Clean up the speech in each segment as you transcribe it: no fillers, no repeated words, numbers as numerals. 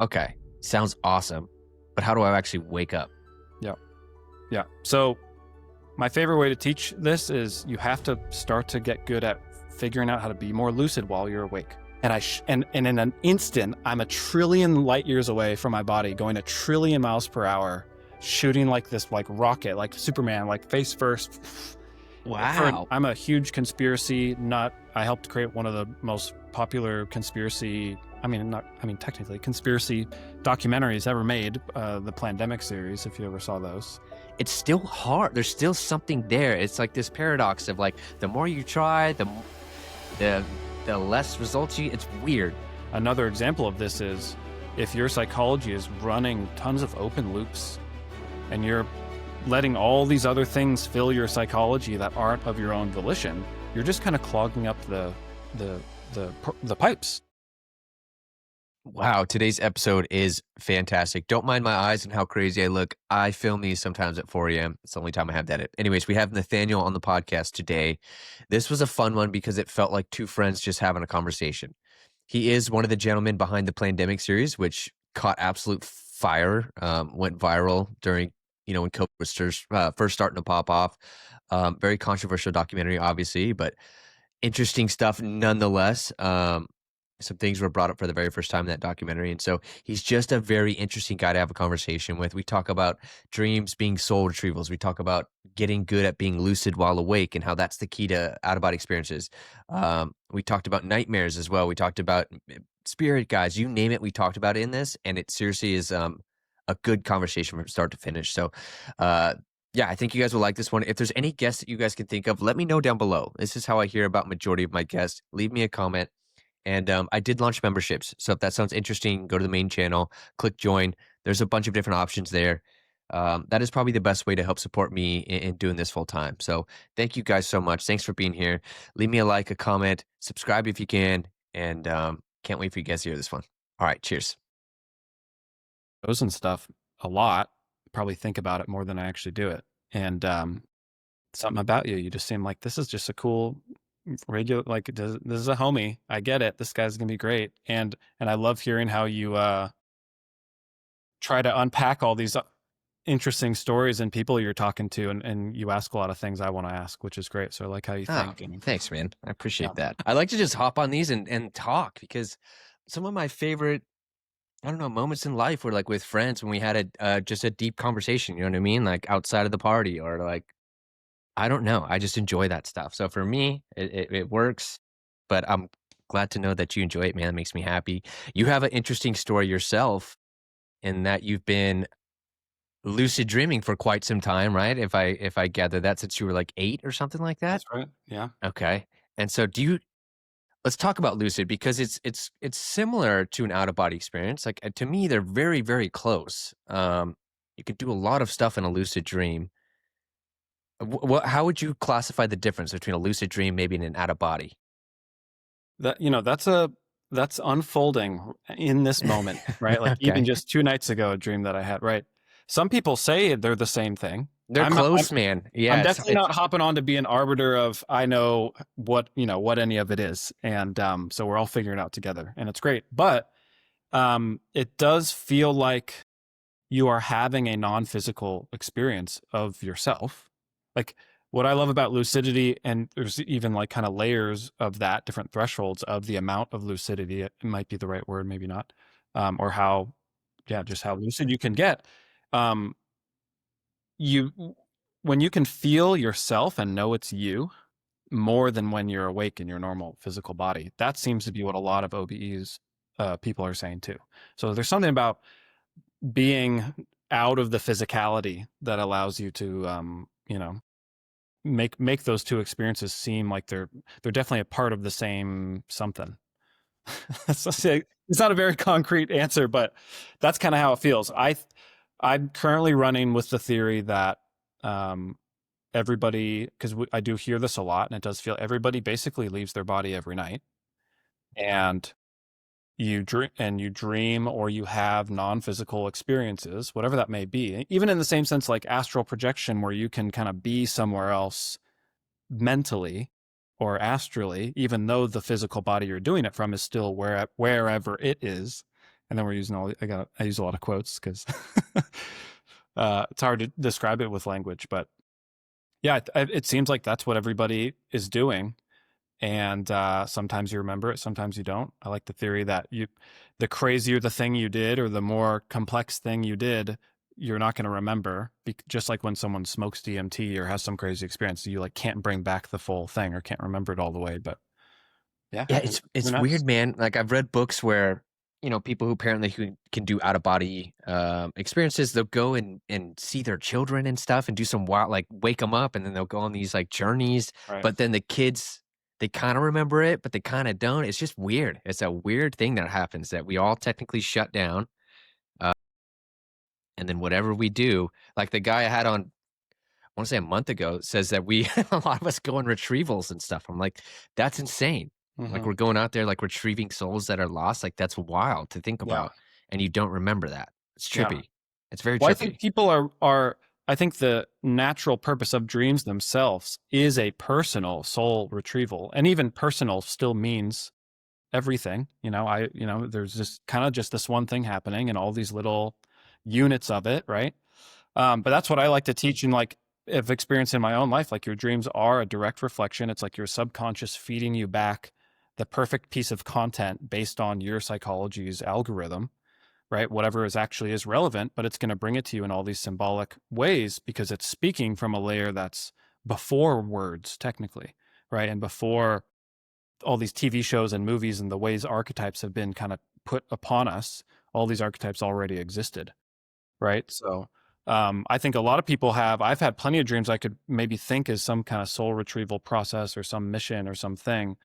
Okay. Sounds awesome. But how do I actually wake up? Yeah. So my favorite way to teach this is you have to start to get good at figuring out how to be more lucid while you're awake. And and in an instant, I'm 1,000,000,000,000 light years away from my body, going 1,000,000,000,000 miles per hour, shooting like this, like rocket, like Superman, like face first. Wow. I'm a huge conspiracy nut. I helped create one of the most popular conspiracy, technically conspiracy documentaries ever made, the Plandemic series, if you ever saw those. It's still hard. There's still something there. It's like this paradox of like, the more you try, the less results it's weird. Another example of this is if your psychology is running tons of open loops and you're letting all these other things fill your psychology that aren't of your own volition, you're just kind of clogging up the pipes. Wow, today's episode is fantastic. Don't mind my eyes and how crazy I look. I film these sometimes at 4 a.m. It's the only time I have to edit. Anyways, we have Nathaniel on the podcast today. This was a fun one because it felt like two friends just having a conversation. He is one of the gentlemen behind the Plandemic series, which caught absolute fire, went viral during, when COVID was first starting to pop off. Very controversial documentary, obviously, but interesting stuff nonetheless. Some things were brought up for the very first time in that documentary. And so he's just a very interesting guy to have a conversation with. We talk about dreams being soul retrievals. We talk about getting good at being lucid while awake and how that's the key to out-of-body experiences. We talked about nightmares as well. We talked about spirit guides, you name it. We talked about it in this, and it seriously is a good conversation from start to finish. So yeah, I think you guys will like this one. If there's any guests that you guys can think of, let me know down below. This is how I hear about majority of my guests. Leave me a comment. And I did launch memberships. So if that sounds interesting, go to the main channel, click join. There's a bunch of different options there. That is probably the best way to help support me in doing this full time. So thank you guys so much. Thanks for being here. Leave me a like, a comment, subscribe if you can. And can't wait for you guys to hear this one. All right. Cheers. Those and stuff a lot. Probably think about it more than I actually do it. And something about you just seem like this is just a cool regular, like this is a homie. I get it. This guy's gonna be great. And I love hearing how you try to unpack all these interesting stories and people you're talking to, and you ask a lot of things I want to ask, which is great. So I like how you think. Thanks, man. I appreciate that. I like to just hop on these and talk, because some of my favorite, I don't know, moments in life were like with friends when we had just a deep conversation, you know what I mean? Like outside of the party, or like, I don't know. I just enjoy that stuff. So for me, it works, but I'm glad to know that you enjoy it, man. It makes me happy. You have an interesting story yourself in that you've been lucid dreaming for quite some time, right? If I gather that, since you were like 8 or something like that. That's right. Yeah. Okay. And so let's talk about lucid, because it's similar to an out-of-body experience. Like to me, they're very, very close. You can do a lot of stuff in a lucid dream. How would you classify the difference between a lucid dream, maybe in an out-of-body? That's unfolding in this moment, right? Like Okay. even just 2 nights ago, a dream that I had, right? Some people say they're the same thing. They're close, man. Yeah. I'm definitely not hopping on to be an arbiter of, I know what any of it is. And so we're all figuring it out together, and it's great. But it does feel like you are having a non-physical experience of yourself. Like what I love about lucidity, and there's even like kind of layers of that, different thresholds of the amount of lucidity, it might be the right word, maybe not, or how lucid you can get. When you can feel yourself and know it's you more than when you're awake in your normal physical body, that seems to be what a lot of OBEs people are saying too. So there's something about being out of the physicality that allows you to make those two experiences seem like they're definitely a part of the same something. It's not a very concrete answer, but that's kind of how it feels. I'm currently running with the theory that everybody, because I do hear this a lot, and it does feel everybody basically leaves their body every night, and you dream or you have non-physical experiences, whatever that may be, even in the same sense like astral projection, where you can kind of be somewhere else mentally or astrally, even though the physical body you're doing it from is still wherever it is. And then we're using I use a lot of quotes because it's hard to describe it with language, but yeah, it seems like that's what everybody is doing. And sometimes you remember it, sometimes you don't. I like the theory that the crazier the thing you did or the more complex thing you did, you're not going to remember. Just like when someone smokes DMT or has some crazy experience, you like can't bring back the full thing or can't remember it all the way. But yeah, Yeah, who it's knows? weird, man. Like I've read books where, people who apparently can do out of body experiences, they'll go and see their children and stuff and do some wild, like wake them up, and then they'll go on these like journeys. Right. But then the kids, they kind of remember it, but they kind of don't. It's just weird. It's a weird thing that happens that we all technically shut down, uh, and then whatever we do, like the guy I had on, I want to say a month ago, says that we a lot of us go on retrievals and stuff. I'm like, that's insane. Like Mm-hmm. we're going out there like retrieving souls that are lost. Like that's wild to think Yeah. about. And you don't remember that. It's Yeah. trippy. It's very Well, I think trippy. people are I think the natural purpose of dreams themselves is a personal soul retrieval. And even personal still means everything. There's just kind of just this one thing happening and all these little units of it, right? But that's what I like to teach and like have experienced in my own life. Like your dreams are a direct reflection. It's like your subconscious feeding you back the perfect piece of content based on your psychology's algorithm, right? Whatever is actually is relevant, but it's going to bring it to you in all these symbolic ways because it's speaking from a layer that's before words, technically, right? And before all these TV shows and movies and the ways archetypes have been kind of put upon us, all these archetypes already existed, right? So I think a lot of people I've had plenty of dreams I could maybe think is some kind of soul retrieval process or some mission or something.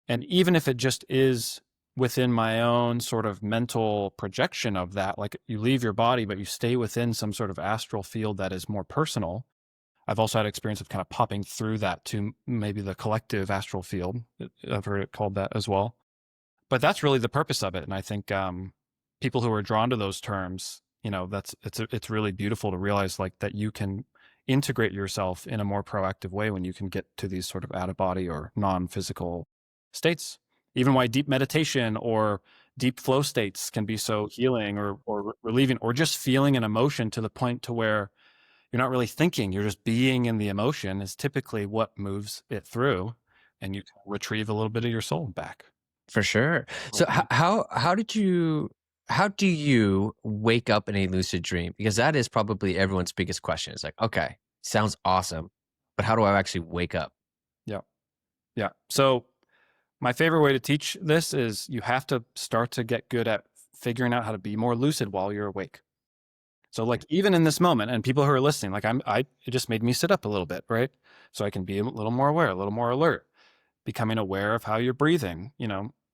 And even if it just is within my own sort of mental projection of that, like you leave your body, but you stay within some sort of astral field that is more personal. I've also had experience of kind of popping through that to maybe the collective astral field. I've heard it called that as well. But that's really the purpose of it. And I think people who are drawn to those terms, it's really beautiful to realize like that you can integrate yourself in a more proactive way when you can get to these sort of out of body or non-physical states. Even why deep meditation or deep flow states can be so healing or relieving, or just feeling an emotion to the point to where you're not really thinking, you're just being in the emotion is typically what moves it through, and you retrieve a little bit of your soul back. For sure. So how do you wake up in a lucid dream? Because that is probably everyone's biggest question. It's like, okay, sounds awesome, but how do I actually wake up? Yeah. Yeah. So my favorite way to teach this is you have to start to get good at figuring out how to be more lucid while you're awake. So like even in this moment, and people who are listening, like it just made me sit up a little bit, right? So I can be a little more aware, a little more alert, becoming aware of how you're breathing.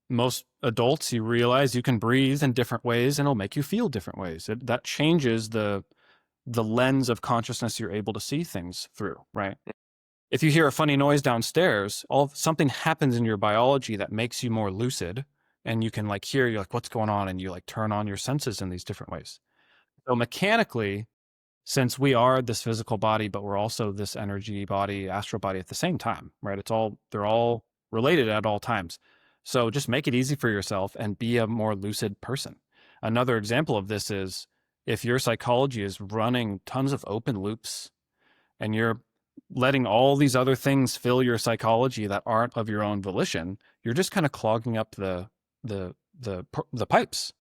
Most adults, you realize you can breathe in different ways and it'll make you feel different ways. That changes the lens of consciousness you're able to see things through, right? If you hear a funny noise downstairs, something happens in your biology that makes you more lucid, and you can like hear, you're like, what's going on? And you like turn on your senses in these different ways. So mechanically, since we are this physical body, but we're also this energy body, astral body at the same time, right? They're all related at all times. So just make it easy for yourself and be a more lucid person. Another example of this is if your psychology is running tons of open loops and you're letting all these other things fill your psychology that aren't of your own volition, you're just kind of clogging up the pipes.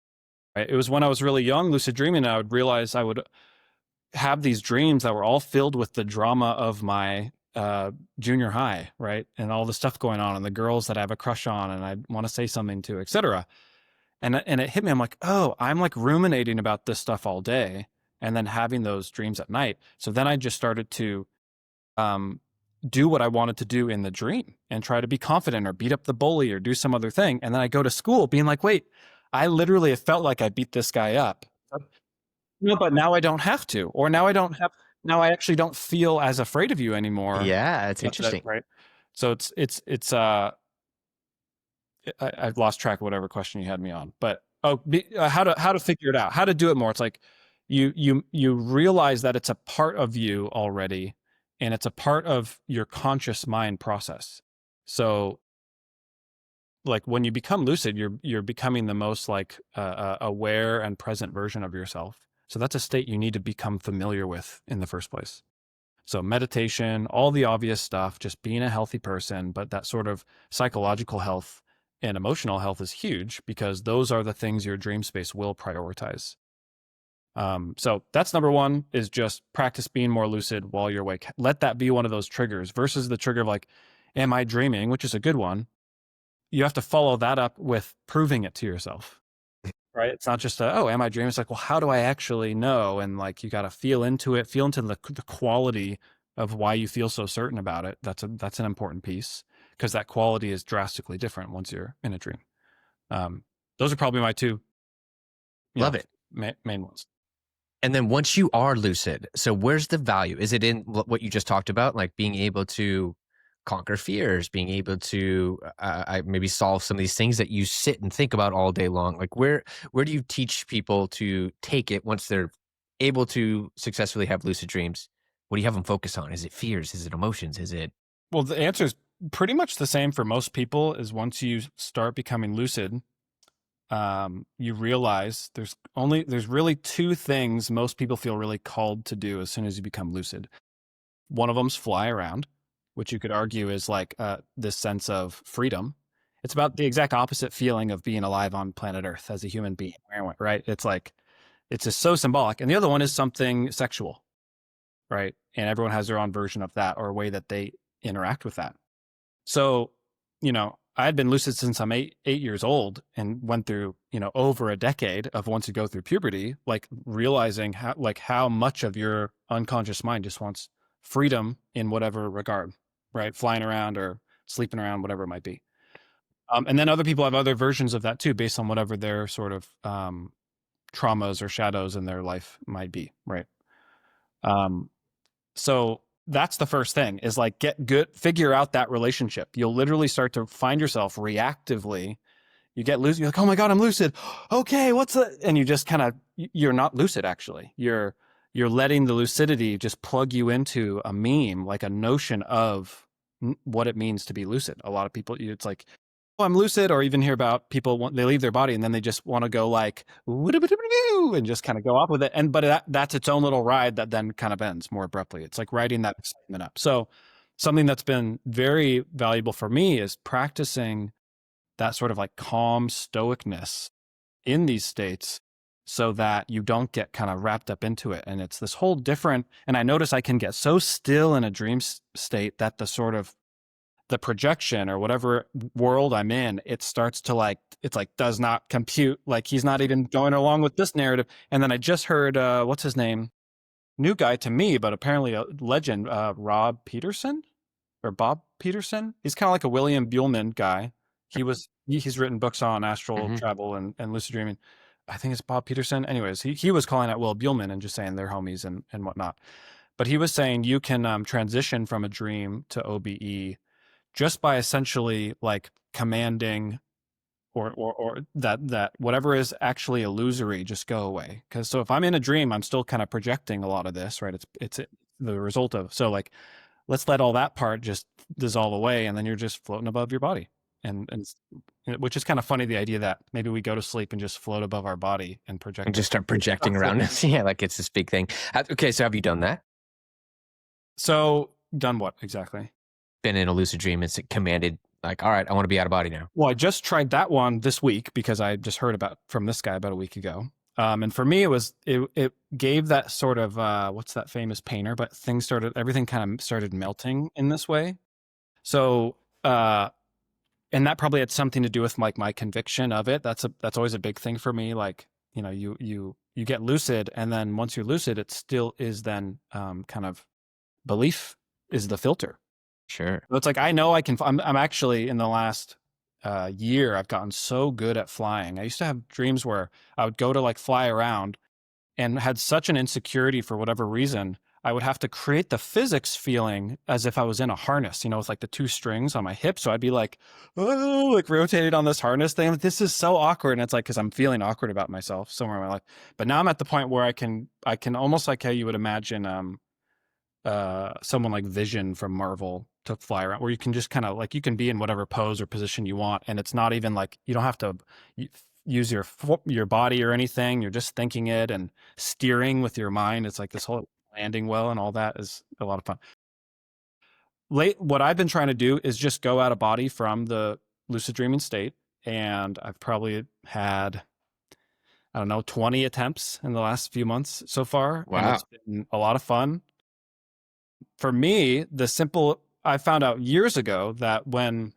Right? It was when I was really young, lucid dreaming, I would realize I would have these dreams that were all filled with the drama of my junior high, right? And all the stuff going on and the girls that I have a crush on and I want to say something to, etc. And it hit me. I'm like, oh, I'm like ruminating about this stuff all day and then having those dreams at night. So then I just started to um, do what I wanted to do in the dream and try to be confident or beat up the bully or do some other thing. And then I go to school being like, wait, I literally have felt like I beat this guy up. No, but now I don't have to, or now I actually don't feel as afraid of you anymore. Yeah, it's That's it, interesting. right? So I've lost track of whatever question you had me on, but how to figure it out, how to do it more. It's like you realize that it's a part of you already, and it's a part of your conscious mind process. So like when you become lucid, you're becoming the most like aware and present version of yourself. So that's a state you need to become familiar with in the first place. So meditation, all the obvious stuff, just being a healthy person, but that sort of psychological health and emotional health is huge because those are the things your dream space will prioritize. So that's number one, is just practice being more lucid while you're awake. Let that be one of those triggers versus the trigger of like, am I dreaming, which is a good one. You have to follow that up with proving it to yourself, right? It's not just oh, am I dreaming? It's like, well, how do I actually know? And like, you got to feel into it, feel into the quality of why you feel so certain about it. That's an important piece because that quality is drastically different once you're in a dream. Those are probably my two, Love it. main ones. And then once you are lucid, so where's the value? Is it in what you just talked about, like being able to conquer fears, being able to maybe solve some of these things that you sit and think about all day long? Like where do you teach people to take it once they're able to successfully have lucid dreams? What do you have them focus on? Is it fears? Is it emotions? Is it? Well, the answer is pretty much the same for most people. Is once you start becoming lucid, you realize there's really two things most people feel really called to do as soon as you become lucid. One of them's fly around, which you could argue is like this sense of freedom. It's about the exact opposite feeling of being alive on planet Earth as a human being, right? It's like, it's just so symbolic. And the other one is something sexual, right? And everyone has their own version of that or a way that they interact with that. So, I had been lucid since I'm 8 years old and went through, over a decade of once you go through puberty, like realizing how much of your unconscious mind just wants freedom in whatever regard, right? Flying around or sleeping around, whatever it might be. And then other people have other versions of that too, based on whatever their sort of traumas or shadows in their life might be, right? So that's the first thing, is like figure out that relationship. You'll literally start to find yourself reactively. You get lucid, you're like, oh my God, I'm lucid. Okay, what's that? And you just you're not lucid actually. You're letting the lucidity just plug you into a meme, like a notion of what it means to be lucid. A lot of people, it's like, oh, I'm lucid, or even hear about people, they leave their body and then they just want to go like, and just kind of go off with it. But that's its own little ride that then kind of ends more abruptly. It's like riding that excitement up. So something that's been very valuable for me is practicing that sort of like calm stoicness in these states so that you don't get kind of wrapped up into it. And it's this whole different, and I notice I can get so still in a dream state that the projection or whatever world I'm in, it starts to does not compute. Like he's not even going along with this narrative. And then I just heard, what's his name? New guy to me, but apparently a legend, Rob Peterson or Bob Peterson. He's kind of like a William Buhlman guy. He's written books on astral travel and lucid dreaming. I think it's Bob Peterson. Anyways, he was calling out Will Buhlman and just saying they're homies and whatnot. But he was saying you can transition from a dream to OBE just by essentially like commanding or that whatever is actually illusory just go away. Because so if I'm in a dream, I'm still kind of projecting a lot of this, right? It's the result of, so like, let's let all that part just dissolve away, and then you're just floating above your body. And which is kind of funny, the idea that maybe we go to sleep and just float above our body and project And just start projecting around us. Yeah, like it's this big thing. Okay, so have you done that? So done what exactly? Been in a lucid dream and commanded, like, all right, I want to be out of body now. Well, I just tried that one this week because I just heard from this guy about a week ago. And for me, it gave that sort of, what's that famous painter, but everything kind of started melting in this way. So, and that probably had something to do with like my conviction of it. That's always a big thing for me. Like, you get lucid, and then once you're lucid, it still is then kind of belief is the filter. Sure. So it's like, I know I'm actually in the last year, I've gotten so good at flying. I used to have dreams where I would go to like fly around and had such an insecurity for whatever reason. I would have to create the physics feeling as if I was in a harness, with like the two strings on my hip. So I'd be like, oh, like rotated on this harness thing. Like, this is so awkward. And it's like, because I'm feeling awkward about myself somewhere in my life. But now I'm at the point where I can almost like how you would imagine someone like Vision from Marvel to fly around, where you can just kind of like you can be in whatever pose or position you want, and it's not even like you don't have to use your body or anything. You're just thinking it and steering with your mind. It's like this whole landing well and all that is a lot of fun. What I've been trying to do is just go out of body from the lucid dreaming state, and I've probably had, I don't know, 20 attempts in the last few months so far, and Wow. it's been a lot of fun. For me, I found out years ago that and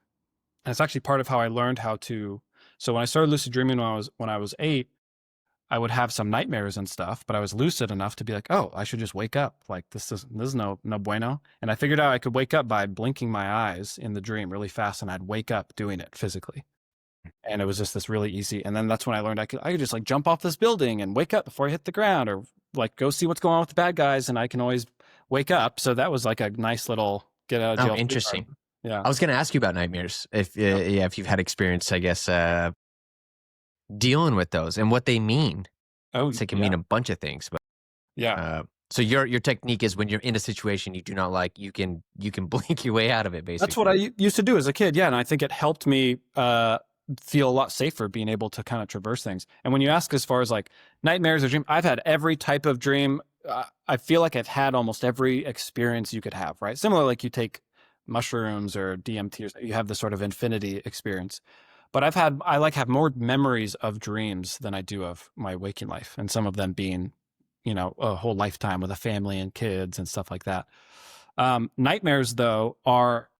it's actually part of how I learned how to. So when I started lucid dreaming when I was 8, I would have some nightmares and stuff, but I was lucid enough to be like, oh, I should just wake up. Like this is no bueno. And I figured out I could wake up by blinking my eyes in the dream really fast, and I'd wake up doing it physically. And it was just this really easy. And then that's when I learned I could just like jump off this building and wake up before I hit the ground, or like go see what's going on with the bad guys, and I can always wake up. So that was like a nice little get out of Oh, jail free card. interesting. Yeah. I was going to ask you about nightmares. If Yeah. yeah, if you've had experience, I guess, dealing with those and what they mean. Oh, So it can yeah. mean a bunch of things, but Yeah. so your technique is when you're in a situation you do not like, you can blink your way out of it, That's what I basically. used to do as a kid. Yeah. And I think it helped me feel a lot safer being able to kind of traverse things. And when you ask as far as like nightmares or dream, I've had every type of dream. I feel like I've had almost every experience you could have, right? Similar, like you take mushrooms or DMT, or you have this sort of infinity experience. But I like have more memories of dreams than I do of my waking life. And some of them being, a whole lifetime with a family and kids and stuff like that. Nightmares, though, are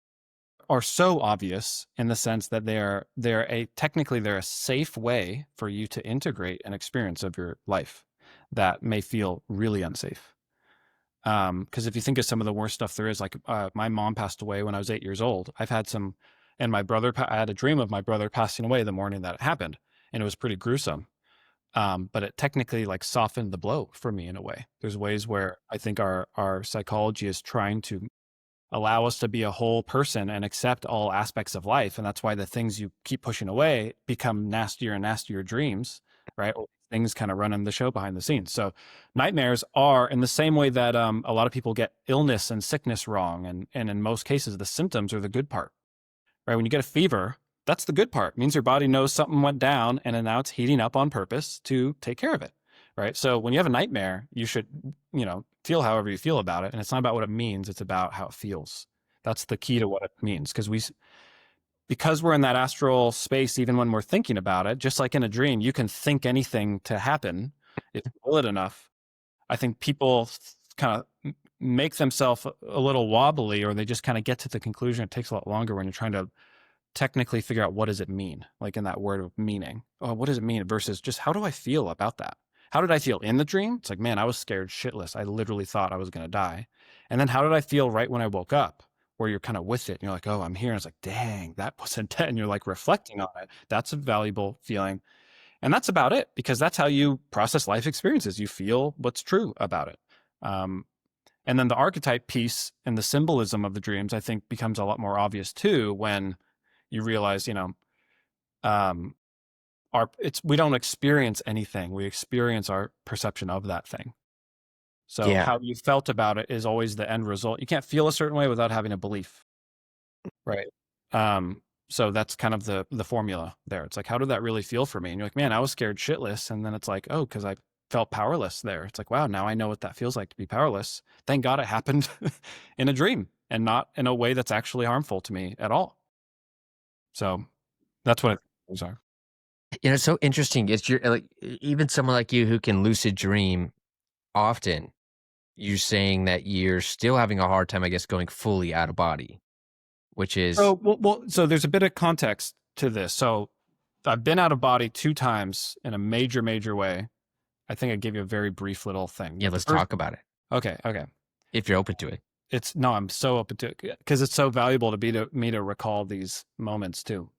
so obvious in the sense that they're a safe way for you to integrate an experience of your life that may feel really unsafe. Because if you think of some of the worst stuff there is, like my mom passed away when I was 8 years old. And I had a dream of my brother passing away the morning that it happened, and it was pretty gruesome. But it technically like softened the blow for me in a way. There's ways where I think our psychology is trying to allow us to be a whole person and accept all aspects of life. And that's why the things you keep pushing away become nastier and nastier dreams, right? Things kind of running the show behind the scenes. So nightmares are in the same way that a lot of people get illness and sickness wrong. And in most cases, the symptoms are the good part, right? When you get a fever, that's the good part. It means your body knows something went down, and then now it's heating up on purpose to take care of it, right? So when you have a nightmare, you should, feel however you feel about it. And it's not about what it means. It's about how it feels. That's the key to what it means. Because we're in that astral space, even when we're thinking about it, just like in a dream, you can think anything to happen if you will it enough. I think people kind of make themselves a little wobbly, or they just kind of get to the conclusion. It takes a lot longer when you're trying to technically figure out what does it mean, like in that word of meaning. Oh, what does it mean versus just how do I feel about that? How did I feel in the dream? It's like, man, I was scared shitless. I literally thought I was going to die. And then how did I feel right when I woke up? Where you're kind of with it and you're like, oh, I'm here. And it's like, dang, that wasn't dead. And you're like reflecting on it. That's a valuable feeling. And that's about it, because that's how you process life experiences. You feel what's true about it. Um, and then the archetype piece and the symbolism of the dreams, I think, becomes a lot more obvious too when you realize, um, we don't experience anything. We experience our perception of that thing. So Yeah. how you felt about it is always the end result. You can't feel a certain way without having a belief, right? Um, so that's kind of the formula there. It's like, how did that really feel for me? And you're like, man, I was scared shitless. And then it's like, oh, because I felt powerless there. It's like, wow, now I know what that feels like to be powerless. Thank God it happened in a dream and not in a way that's actually harmful to me at all. So that's what things are. It's so interesting. It's your like even someone like you who can lucid dream often, you're saying that you're still having a hard time, I guess, going fully out of body, which is So there's a bit of context to this. So I've been out of body 2 times in a major, major way. I think I gave you a very brief little thing. yeah, But the let's first, talk about it okay. if you're open to it. I'm so open to it because it's so valuable to me to recall these moments too.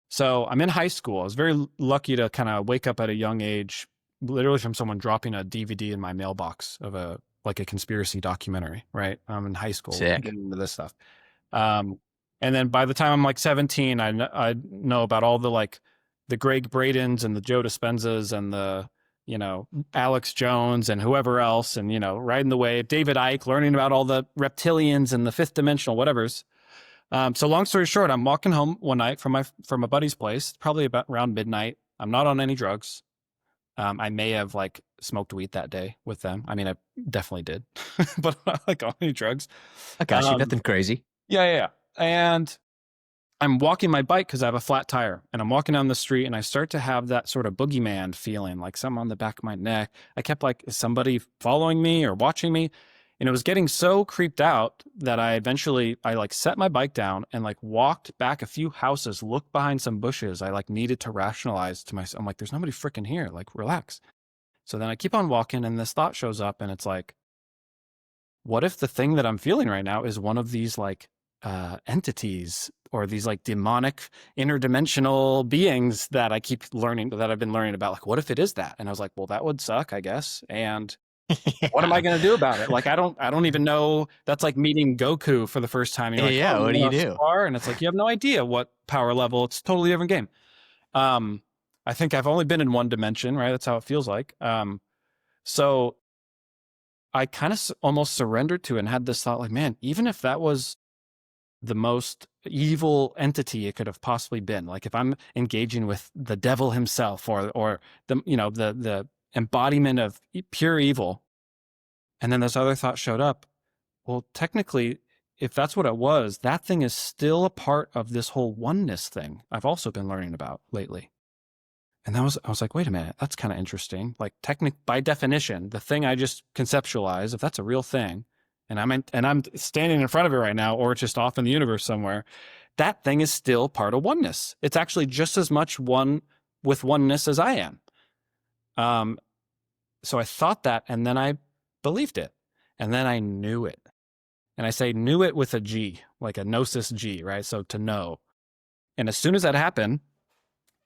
So I'm in high school. I was very lucky to kind of wake up at a young age, literally from someone dropping a DVD in my mailbox of a conspiracy documentary. Right, I'm in high school Sick. getting into this stuff. Um, and then by the time I'm like 17, I know about all the Greg Bradens and the Joe Dispenzas and the Alex Jones and whoever else, and riding the wave, David Icke, learning about all the reptilians and the fifth dimensional whatevers. So long story short, I'm walking home one night from a buddy's place, probably about around midnight. I'm not on any drugs. I may have like smoked weed that day with them. I mean, I definitely did, but I'm not like on any drugs. I got you. Nothing crazy. Yeah. And I'm walking my bike because I have a flat tire, and I'm walking down the street, and I start to have that sort of boogeyman feeling, like something on the back of my neck. I kept like, is somebody following me or watching me? And it was getting so creeped out that I like set my bike down and like walked back a few houses, looked behind some bushes. I like needed to rationalize to myself. I'm like, there's nobody freaking here. Like, relax. So then I keep on walking, and this thought shows up, and it's like, what if the thing that I'm feeling right now is one of these like entities or these like demonic interdimensional beings that I've been learning about? Like, what if it is that? And I was like, well, that would suck, I guess. And what am I going to do about it? Like, I don't even know. That's like meeting Goku for the first time. And you're like, Yeah. What do you do? And it's like, you have no idea what power level. It's a totally different game. I think I've only been in one dimension, right? That's how it feels like. So I kind of almost surrendered to it and had this thought like, man, even if that was the most evil entity it could have possibly been, like if I'm engaging with the devil himself or the embodiment of pure evil, and then this other thought showed up, well, technically, if that's what it was, that thing is still a part of this whole oneness thing I've also been learning about lately. And I was like, wait a minute, that's kind of interesting. Like, by definition, the thing I just conceptualized, if that's a real thing, and I'm standing in front of it right now, or it's just off in the universe somewhere, that thing is still part of oneness. It's actually just as much one with oneness as I am. So I thought that, and then I believed it, and then I knew it. And I say knew it with a G, like a gnosis G, right? So to know. And as soon as that happened,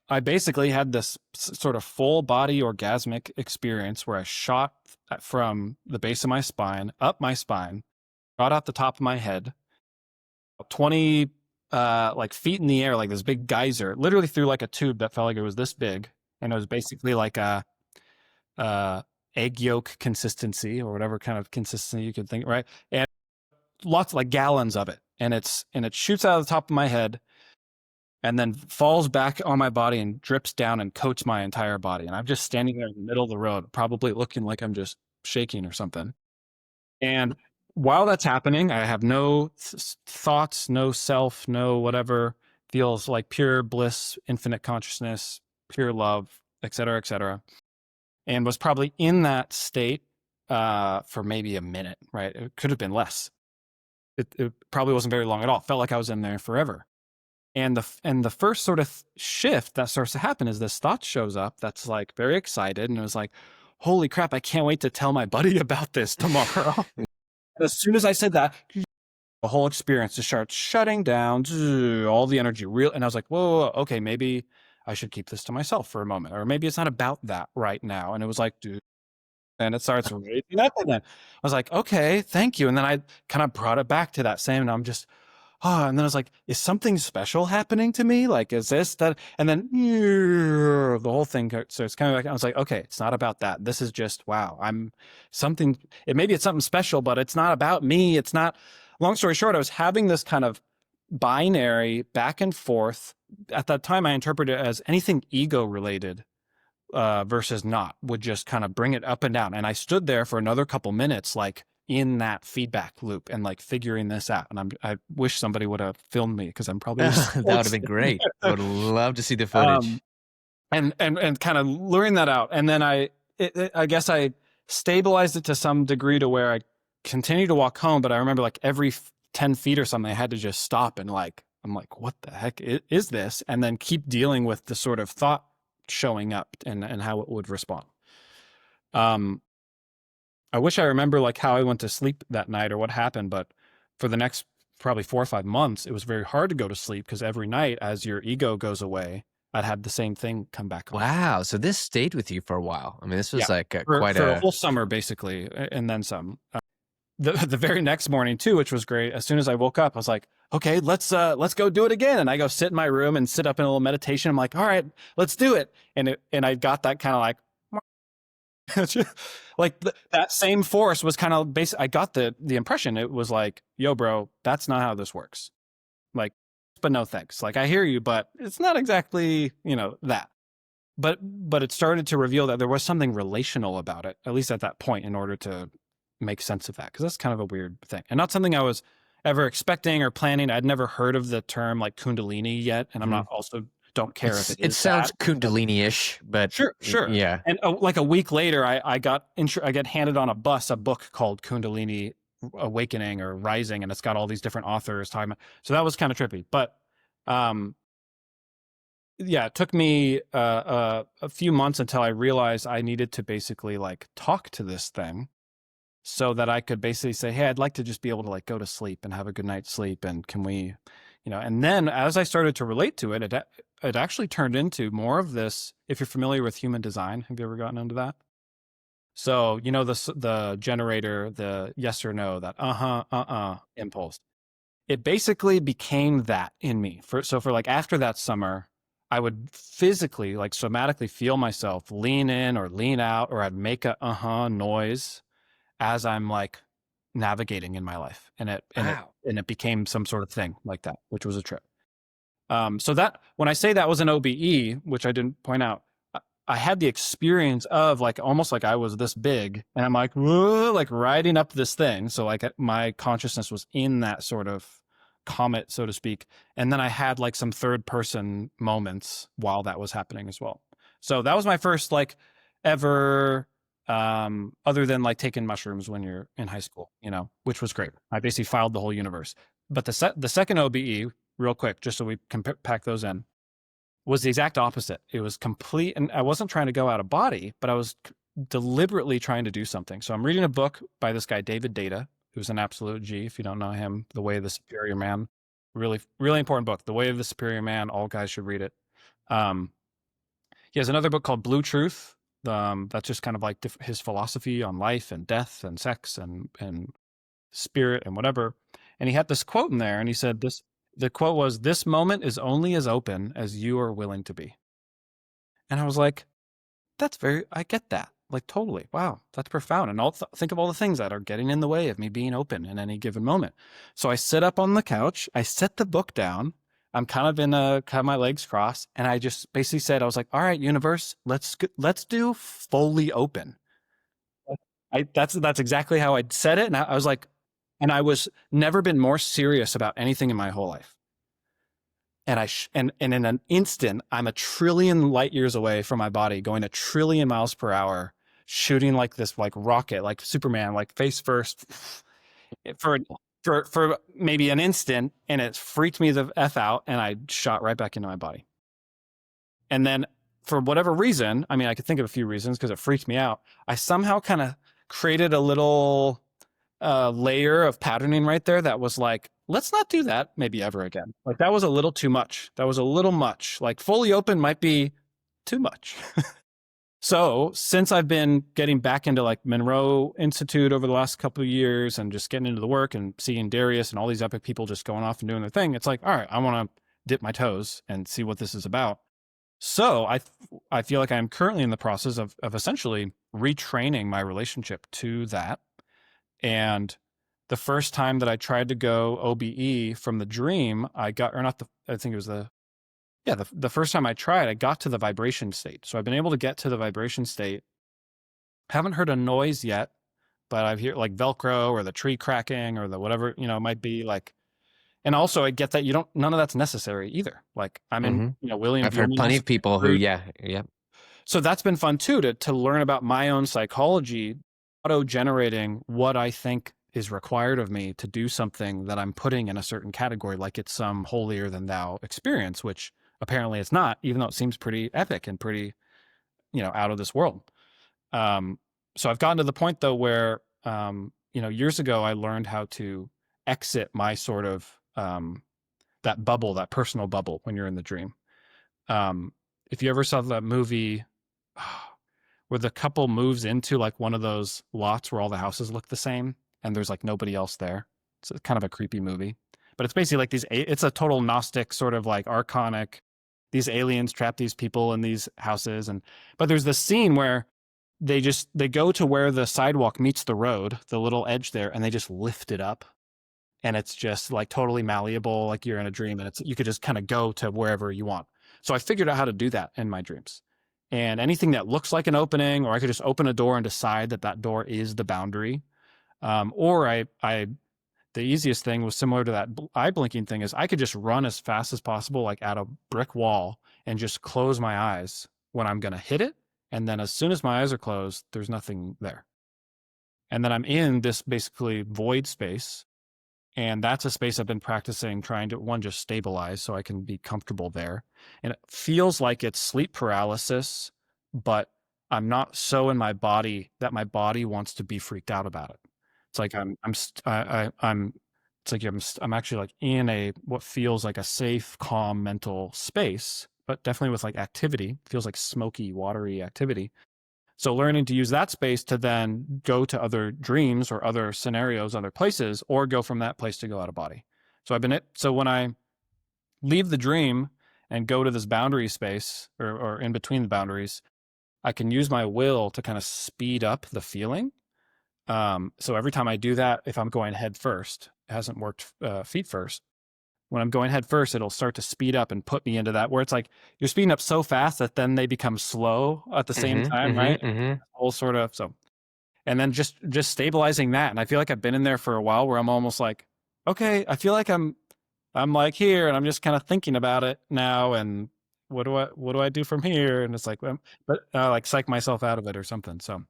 I basically had this sort of full body orgasmic experience where I shot from the base of my spine, up my spine, shot out the top of my head, 20 like feet in the air, like this big geyser, literally through like a tube that felt like it was this big. And it was basically like a egg yolk consistency or whatever kind of consistency you could think, right? And lots, like gallons of it. And it shoots out of the top of my head, and then falls back on my body and drips down and coats my entire body. And I'm just standing there in the middle of the road, probably looking like I'm just shaking or something. And while that's happening, I have no thoughts, no self, no whatever. Feels like pure bliss, infinite consciousness, pure love, et cetera, and was probably in that state for maybe a minute, right? It could have been less. It probably wasn't very long at all. Felt like I was in there forever. And the first sort of shift that starts to happen is this thought shows up that's like very excited, and it was like, holy crap, I can't wait to tell my buddy about this tomorrow. As soon as I said that, the whole experience just starts shutting down, all the energy and I was like, whoa, okay, maybe I should keep this to myself for a moment, or maybe it's not about that right now. And it was like, dude, and it starts raising up again. I was like, okay, thank you. And then I kind of brought it back to that same, and I'm just, and then I was like, is something special happening to me? Like, is this that? And then the whole thing. So it's kind of like, I was like, okay, it's not about that. This is just, wow, maybe it's something special, but it's not about me. It's not, long story short, I was having this kind of binary back and forth. At that time, I interpreted it as anything ego related versus not would just kind of bring it up and down. And I stood there for another couple minutes, like, in that feedback loop and like figuring this out. And I wish somebody would have filmed me, because I'm probably that would have been great. I would love to see the footage. And kind of luring that out. And then I guess I stabilized it to some degree to where I continued to walk home. But I remember like every 10 feet or something, I had to just stop and like, I'm like, what the heck is this? And then keep dealing with the sort of thought showing up and how it would respond. I wish I remember like how I went to sleep that night or what happened, but for the next probably 4 or 5 months, it was very hard to go to sleep, because every night as your ego goes away, I'd have the same thing come back on. Wow. So this stayed with you for a while. I mean, this was like for a whole summer basically, and then some. The very next morning too, which was great. As soon as I woke up, I was like, okay, let's go do it again. And I go sit in my room and sit up in a little meditation. I'm like, all right, let's do it. And I got that kind of like Like that same force was kind of I got the impression it was like, yo, bro, that's not how this works. Like, but no thanks. Like, I hear you, but it's not exactly, that. But it started to reveal that there was something relational about it, at least at that point, in order to make sense of that. Because that's kind of a weird thing. And not something I was ever expecting or planning. I'd never heard of the term like Kundalini yet. And I'm not also don't care if it It is that. sounds Kundalini-ish, but Sure. yeah. And like a week later, I got handed on a bus a book called Kundalini Awakening or Rising, and it's got all these different authors talking about. So that was kind of trippy. But yeah, it took me a few months until I realized I needed to basically like talk to this thing so that I could basically say, hey, I'd like to just be able to like go to sleep and have a good night's sleep. And can we, and then as I started to relate to it, it actually turned into more of this. If you're familiar with human design, have you ever gotten into that? So, the generator, the yes or no, that impulse. It basically became that in me. For like after that summer, I would physically, like somatically feel myself lean in or lean out, or I'd make a noise as I'm like navigating in my life. And it became some sort of thing like that, which was a trip. So that when I say that was an OBE, which I didn't point out, I had the experience of like almost like I was this big and I'm like, whoa, like riding up this thing. So like my consciousness was in that sort of comet, so to speak. And then I had like some third person moments while that was happening as well. So that was my first like ever other than like taking mushrooms when you're in high school, which was great. I basically filed the whole universe. But the second OBE, real quick, just so we can pack those in, was the exact opposite. It was complete, and I wasn't trying to go out of body, but I was deliberately trying to do something. So I'm reading a book by this guy, David Data, who's an absolute G. If you don't know him, The Way of the Superior Man, really, really important book. The Way of the Superior Man. All guys should read it. He has another book called Blue Truth. That's just kind of like his philosophy on life and death and sex and spirit and whatever. And he had this quote in there, and he said this. The quote was, "This moment is only as open as you are willing to be." And I was like, I get that. Like, totally. Wow, that's profound. And I'll think of all the things that are getting in the way of me being open in any given moment. So I sit up on the couch, I set the book down. I'm kind of my legs crossed. And I just basically said, I was like, all right, universe, let's do fully open. That's exactly how I said it. And I was like, and I was never been more serious about anything in my whole life. And in an instant, I'm a trillion light years away from my body, going a trillion miles per hour, shooting like this, like rocket, like Superman, like face first, for maybe an instant, and it freaked me the f out, and I shot right back into my body. And then, for whatever reason, I mean, I could think of a few reasons because it freaked me out. I somehow kind of created a little layer of patterning right there that was like, let's not do that maybe ever again. Like that was a little too much. That was a little much. Like fully open might be too much. So since I've been getting back into like Monroe Institute over the last couple of years and just getting into the work and seeing Darius and all these epic people just going off and doing their thing, it's like, all right, I want to dip my toes and see what this is about. So I feel like I'm currently in the process of essentially retraining my relationship to that. And the first time that I tried to go OBE from the dream, I think it was the first time I tried, I got to the vibration state. So I've been able to get to the vibration state. Haven't heard a noise yet, but I've heard like Velcro or the tree cracking or the whatever, it might be like. And also I get that none of that's necessary either. Like I'm in, William. I've heard plenty of people who, yeah. So that's been fun too, to learn about my own psychology, auto-generating what I think is required of me to do something that I'm putting in a certain category, like it's some holier than thou experience, which apparently it's not, even though it seems pretty epic and pretty, out of this world. So I've gotten to the point though where, years ago I learned how to exit my sort of that bubble, that personal bubble when you're in the dream. If you ever saw that movie where the couple moves into like one of those lots where all the houses look the same and there's like nobody else there. It's kind of a creepy movie, but it's basically like it's a total Gnostic sort of like archonic, these aliens trap these people in these houses. But there's this scene where they go to where the sidewalk meets the road, the little edge there, and they just lift it up, and it's just like totally malleable, like you're in a dream, and it's you could just kind of go to wherever you want. So I figured out how to do that in my dreams. And anything that looks like an opening, or I could just open a door and decide that that door is the boundary. Or the easiest thing was similar to that eye blinking thing, is I could just run as fast as possible, like at a brick wall, and just close my eyes when I'm going to hit it. And then as soon as my eyes are closed, there's nothing there. And then I'm in this basically void space. And that's a space I've been practicing, trying to, one, just stabilize so I can be comfortable there. And it feels like it's sleep paralysis, but I'm not so in my body that my body wants to be freaked out about it. It's like it's like I'm actually like in a, what feels like a safe, calm mental space, but definitely with like activity. It feels like smoky, watery activity. So learning to use that space to then go to other dreams or other scenarios, other places, or go from that place to go out of body. So so when I leave the dream and go to this boundary space, or in between the boundaries, I can use my will to kind of speed up the feeling. So every time I do that, if I'm going head first, it hasn't worked feet first. When I'm going head first, it'll start to speed up and put me into that, where it's like you're speeding up so fast that then they become slow at the same time, right? Whole sort of, so, and then just stabilizing that. And I feel like I've been in there for a while, where I'm almost like, okay, I feel like I'm like here, and I'm just kind of thinking about it now, and what do I do from here? And it's like, but like psych myself out of it or something. So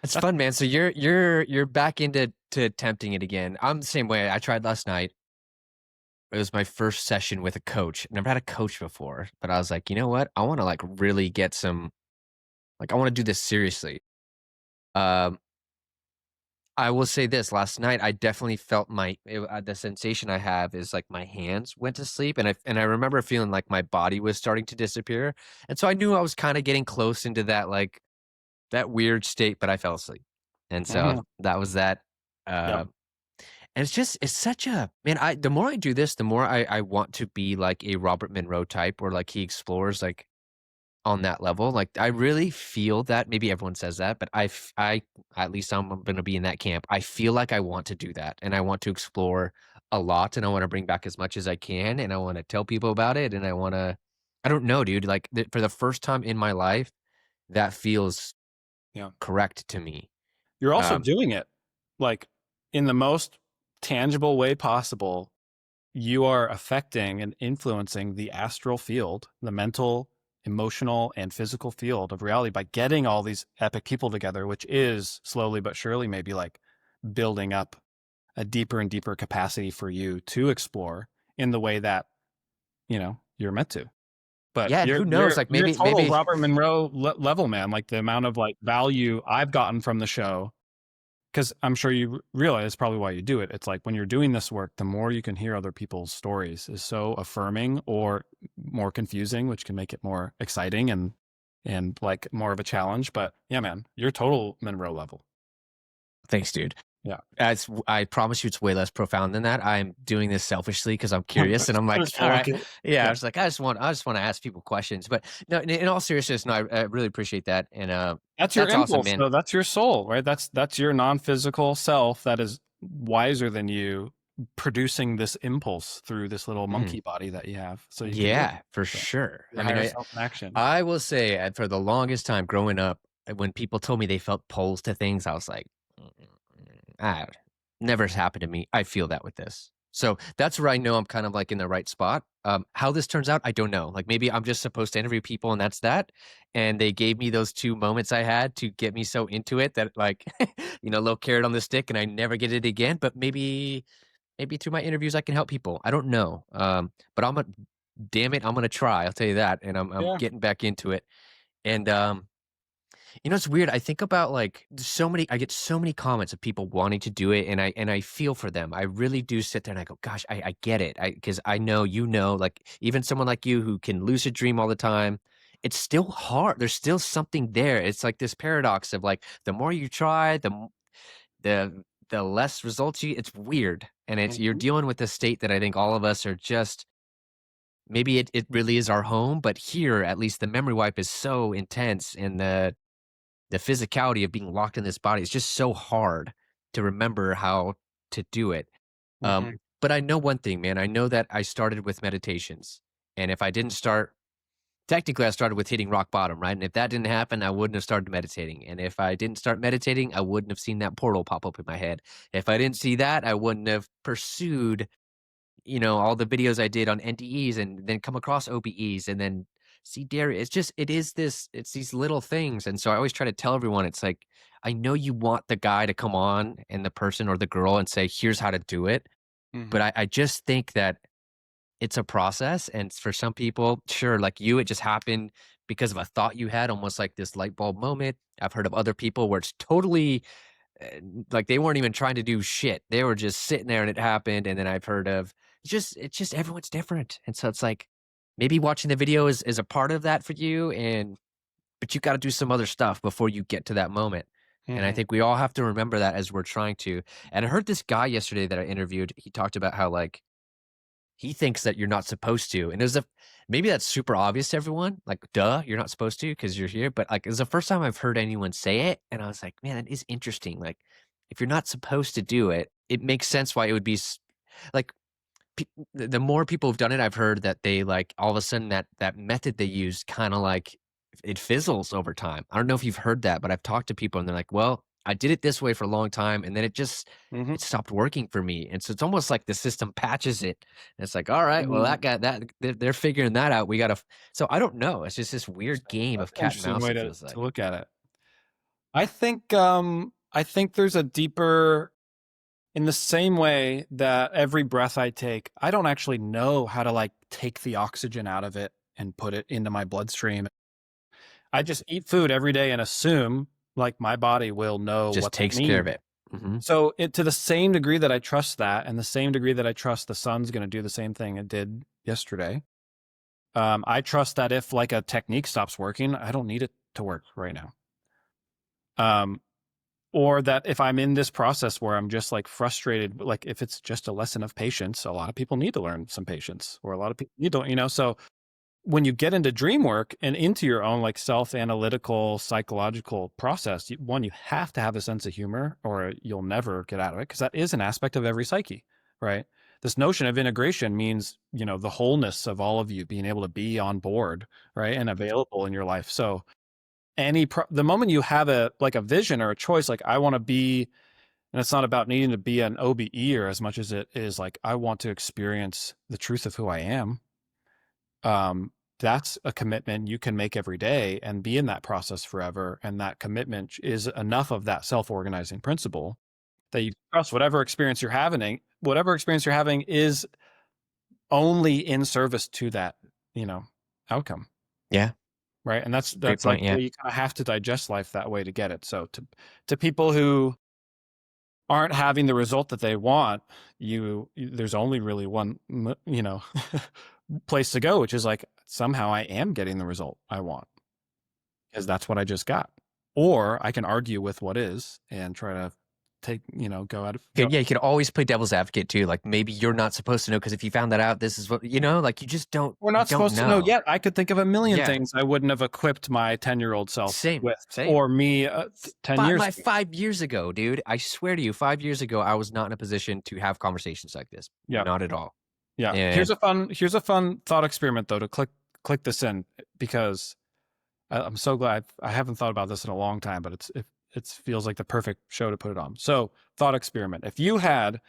It's fun, man. So you're back into attempting it again. I'm the same way. I tried last night. It was my first session with a coach. Never had a coach before, but I was like, you know what? I want to like really get some, like I want to do this seriously. Um, I will say this: last night, I definitely felt the sensation I have is like my hands went to sleep, and I remember feeling like my body was starting to disappear, and so I knew I was kind of getting close into that like that weird state, but I fell asleep, and so mhm. that was that. Yep. Uh, and it's such a man. The more I do this, the more I want to be like a Robert Monroe type, where like he explores like on that level. Like, I really feel that. Maybe everyone says that, but I at least I'm gonna be in that camp. I feel like I want to do that, and I want to explore a lot, and I wanna bring back as much as I can, and I wanna tell people about it, and I don't know, dude, like, for the first time in my life, that feels Yeah. correct to me. You're also Um, doing it like in the most tangible way possible. You are affecting and influencing the astral field, the mental, emotional, and physical field of reality by getting all these epic people together, which is slowly but surely maybe like building up a deeper and deeper capacity for you to explore in the way that, you're meant to. But yeah, and you're who knows, you're like, you're maybe total maybe Robert Monroe level, man. Like the amount of like value I've gotten from the show, because I'm sure you realize probably why you do it. It's like when you're doing this work, the more you can hear other people's stories is so affirming or more confusing, which can make it more exciting and like more of a challenge. But yeah, man, you're total Monroe level. Thanks, dude. Yeah. I promise you it's way less profound than that. I'm doing this selfishly because 'cause I'm curious, and I'm like, Just "Alright." joking. Yeah, I Yeah. was like, I just wanna ask people questions, but no, in all seriousness, no, I really appreciate that, and, That's your that's awesome, impulse, man. though. That's your soul, right? That's your non-physical self that is wiser than you, producing this impulse through this little Mhm. monkey body that you have, so you can live. Yeah, for So, sure. your I mean, higher self in action. I will say, for the longest time growing up, when people told me they felt pulls to things, I was like, "Mm, ah, never has happened to me. I feel that with this." So that's where I know I'm kind of like in the right spot. How this turns out, I don't know. Like maybe I'm just supposed to interview people and that's that. And they gave me those 2 moments I had to get me so into it that like, little carrot on the stick and I never get it again. But maybe through my interviews I can help people. I don't know. But damn it, I'm gonna try. I'll tell you that. And I'm Yeah. getting back into it. And it's weird. I think about like I get so many comments of people wanting to do it, and I feel for them. I really do sit there and I go, gosh, I get it. Because I know, like even someone like you who can lucid dream all the time, it's still hard. There's still something there. It's like this paradox of like the more you try, the less results it's weird. And you're Mhm. dealing with a state that I think all of us are just maybe it really is our home, but here at least the memory wipe is so intense and the physicality of being locked in this body is just so hard to remember how to do it. Um, Mm-hmm. but I know one thing, man. I know that I started with meditations, and if I didn't start, technically, I started with hitting rock bottom, right? And if that didn't happen, I wouldn't have started meditating. And if I didn't start meditating, I wouldn't have seen that portal pop up in my head. If I didn't see that, I wouldn't have pursued, all the videos I did on NDEs and then come across OBEs and then see dairy. It's these little things. And so I always try to tell everyone, it's like, I know you want the guy to come on and the person or the girl and say, here's how to do it. Mm-hmm. But I just think that it's a process. And for some people, sure, like you, it just happened because of a thought you had, almost like this light bulb moment. I've heard of other people where it's totally like they weren't even trying to do shit. They were just sitting there and it happened. And then I've heard of it's just everyone's different. And so it's like maybe watching the video is a part of that for you. But you got to do some other stuff before you get to that moment. And I Mm-hmm. think we all have to remember that as we're trying to. And I heard this guy yesterday that I interviewed. He talked about how like he thinks that you're not supposed to. And maybe that's super obvious to everyone. Like, duh, you're not supposed to because you're here. But like, it's the first time I've heard anyone say it. And I was like, man, that is interesting. Like, if you're not supposed to do it, it makes sense why it would be like the more people have done it, I've heard that they like all of a sudden that method they use kind of like it fizzles over time. I don't know if you've heard that, but I've talked to people and they're like, well, I did it this way for a long time and then Mm-hmm. it stopped working for me. And so it's almost like the system patches it. And it's like, all right, well, that guy that they're figuring that out. We gotta so I don't know. It's just this weird game That's of an cat and interesting mouse, way it to feels like. look at it. I think there's a deeper, in the same way that every breath I take, I don't actually know how to like take the oxygen out of it and put it into my bloodstream. I just eat food every day and assume like my body will know Just what that takes care of means. it. Hmm. So to the same degree that I trust that, and the same degree that I trust the sun's going to do the same thing it did yesterday, I trust that if like a technique stops working, I don't need it to work right now. Um, or that if I'm in this process where I'm just like frustrated, like if it's just a lesson of patience, a lot of people need to learn some patience, or a lot of people need to. So when you get into dream work and into your own like self-analytical psychological process, you have to have a sense of humor or you'll never get out of it, because that is an aspect of every psyche, right? This notion of integration means, the wholeness of all of you being able to be on board, right, and available in your life. So the moment you have a vision or a choice, like I want to be, and it's not about needing to be an OBE or as much as it is like I want to experience the truth of who I am. That's a commitment you can make every day and be in that process forever. And that commitment is enough of that self-organizing principle that you trust whatever experience you're having. Whatever experience you're having is only in service to that, outcome. Yeah. Right. And Great that's like point. Yeah. you kind of have to digest life that way to get it. So to people who aren't having the result that they want, there's only really one, place to go, which is like, somehow I am getting the result I want because that's what I just got. Or I can argue with what is and try to go out of go. Yeah, you could always play devil's advocate too. Like maybe you're not supposed to know because if you found that out, this is what like you just We're you not don't supposed to know know. yet. I could think of a million Yeah, things I wouldn't have equipped my 10-year-old self same, with, same. or me 10 years My ago. 5 years ago, dude. I swear to you, 5 years ago, I was not in a position to have conversations like this. Yeah. Not at all. Yeah. And Here's a fun thought experiment though to click this in, because I'm so glad I haven't thought about this in a long time, but it feels like the perfect show to put it on. So, thought experiment. If you had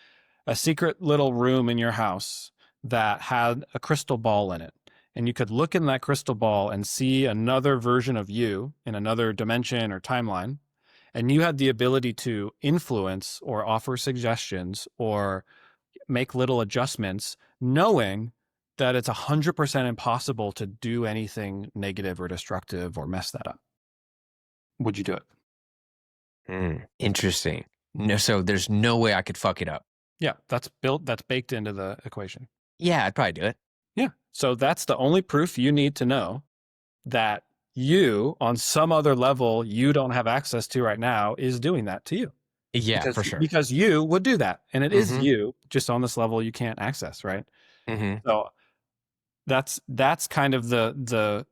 a secret little room in your house that had a crystal ball in it, and you could look in that crystal ball and see another version of you in another dimension or timeline, and you had the ability to influence or offer suggestions or make little adjustments, knowing that it's 100% impossible to do anything negative or destructive or mess that up, would you do it? interesting. No, so there's no way I could fuck it up. Yeah, that's baked into the equation. Yeah, I'd probably do it. Yeah. So that's the only proof you need to know that you, on some other level you don't have access to right now, is doing that to you. Yeah, for sure. Because you would do that. And it is Mm-hmm. you, just on this level you can't access, right? Mm-hmm. So that's kind of the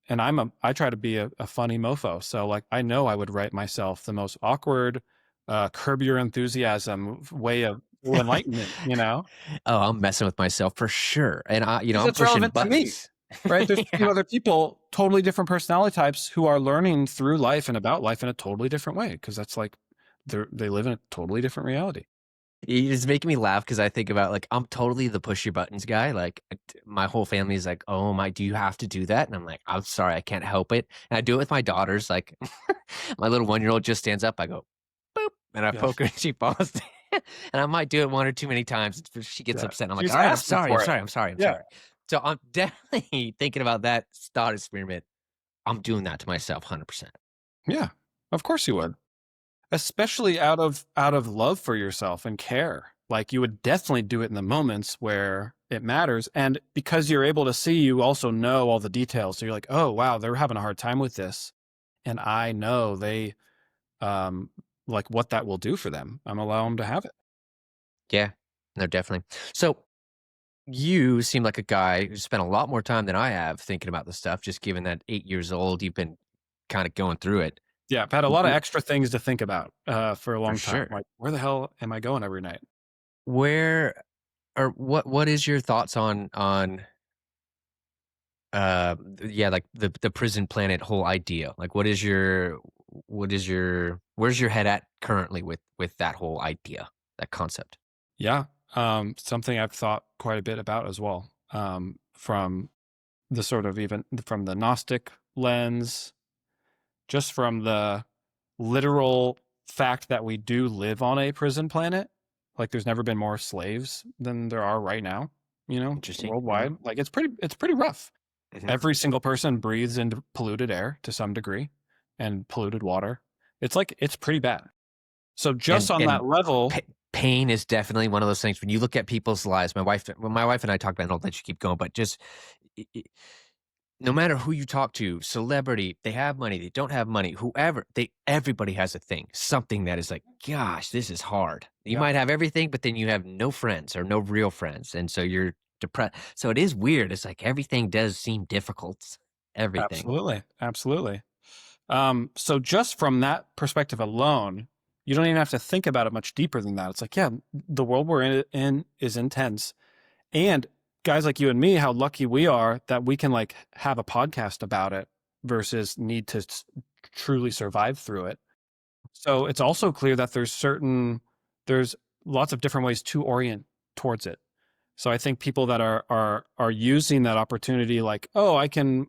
and I try to be a funny mofo. So like, I know I would write myself the most awkward, Curb Your Enthusiasm way of enlightenment, you know? Oh, I'm messing with myself for sure. And Because I'm it's pushing relevant to me, buttons. right? There's, Yeah. there are people, totally different personality types who are learning through life and about life in a totally different way. Cause that's like, they live in a totally different reality. You're just making me laugh because I think about like I'm totally the push your buttons guy. Like my whole family is like, "Oh my, do you have to do that?" And I'm like, "I'm sorry, I can't help it." And I do it with my daughters. Like my little 1-year-old just stands up. I go, "Boop," and I Yeah. poke her, and she falls. And I might do it one or too many times. She gets Yeah. upset. And I'm like, She's "All right, I'm asking sorry, I'm for it. sorry, I'm sorry, I'm Yeah. sorry." So I'm definitely thinking about that thought experiment. I'm doing that to myself, 100%. Yeah. Of course you would. Especially out of love for yourself and care. Like you would definitely do it in the moments where it matters. And because you're able to see, you also know all the details. So you're like, oh wow, they're having a hard time with this. And I know they um like what that will do for them. I'm allowing them to have it. Yeah, no, definitely. So you seem like a guy who spent a lot more time than I have thinking about this stuff, just given that 8 years old, you've been kind of going through it. Yeah, I've had a lot of extra things to think about for a For long time. sure. Like, where the hell am I going every night? Where or what is your thoughts on yeah, like the prison planet whole idea? Like where's your head at currently with that whole idea, that concept? Yeah. Something I've thought quite a bit about as well. From the sort of even from the Gnostic lens, just from the literal fact that we do live on a prison planet. Like there's never been more slaves than there are right now, Interesting. worldwide. Like it's pretty rough. Mhm. Every single person breathes into polluted air to some degree and polluted water. It's like it's pretty bad. So just on And that level, pa pain is definitely one of those things when you look at people's lives. My wife and I talk about, and I'll let you keep going, but just I no matter who you talk to, celebrity, they have money, they don't have money, whoever, everybody has a thing, something that is like, gosh, this is hard. You yeah, might have everything, but then you have no friends or no real friends, and so you're depressed. So it is weird. It's like everything does seem difficult. Everything. absolutely, absolutely. So just from that perspective alone, you don't even have to think about it much deeper than that. It's like, yeah, the world we're in is intense. And guys like you and me, how lucky we are that we can like have a podcast about it versus need to truly survive through it. So it's also clear that there's lots of different ways to orient towards it. So I think people that are using that opportunity, like, oh, I can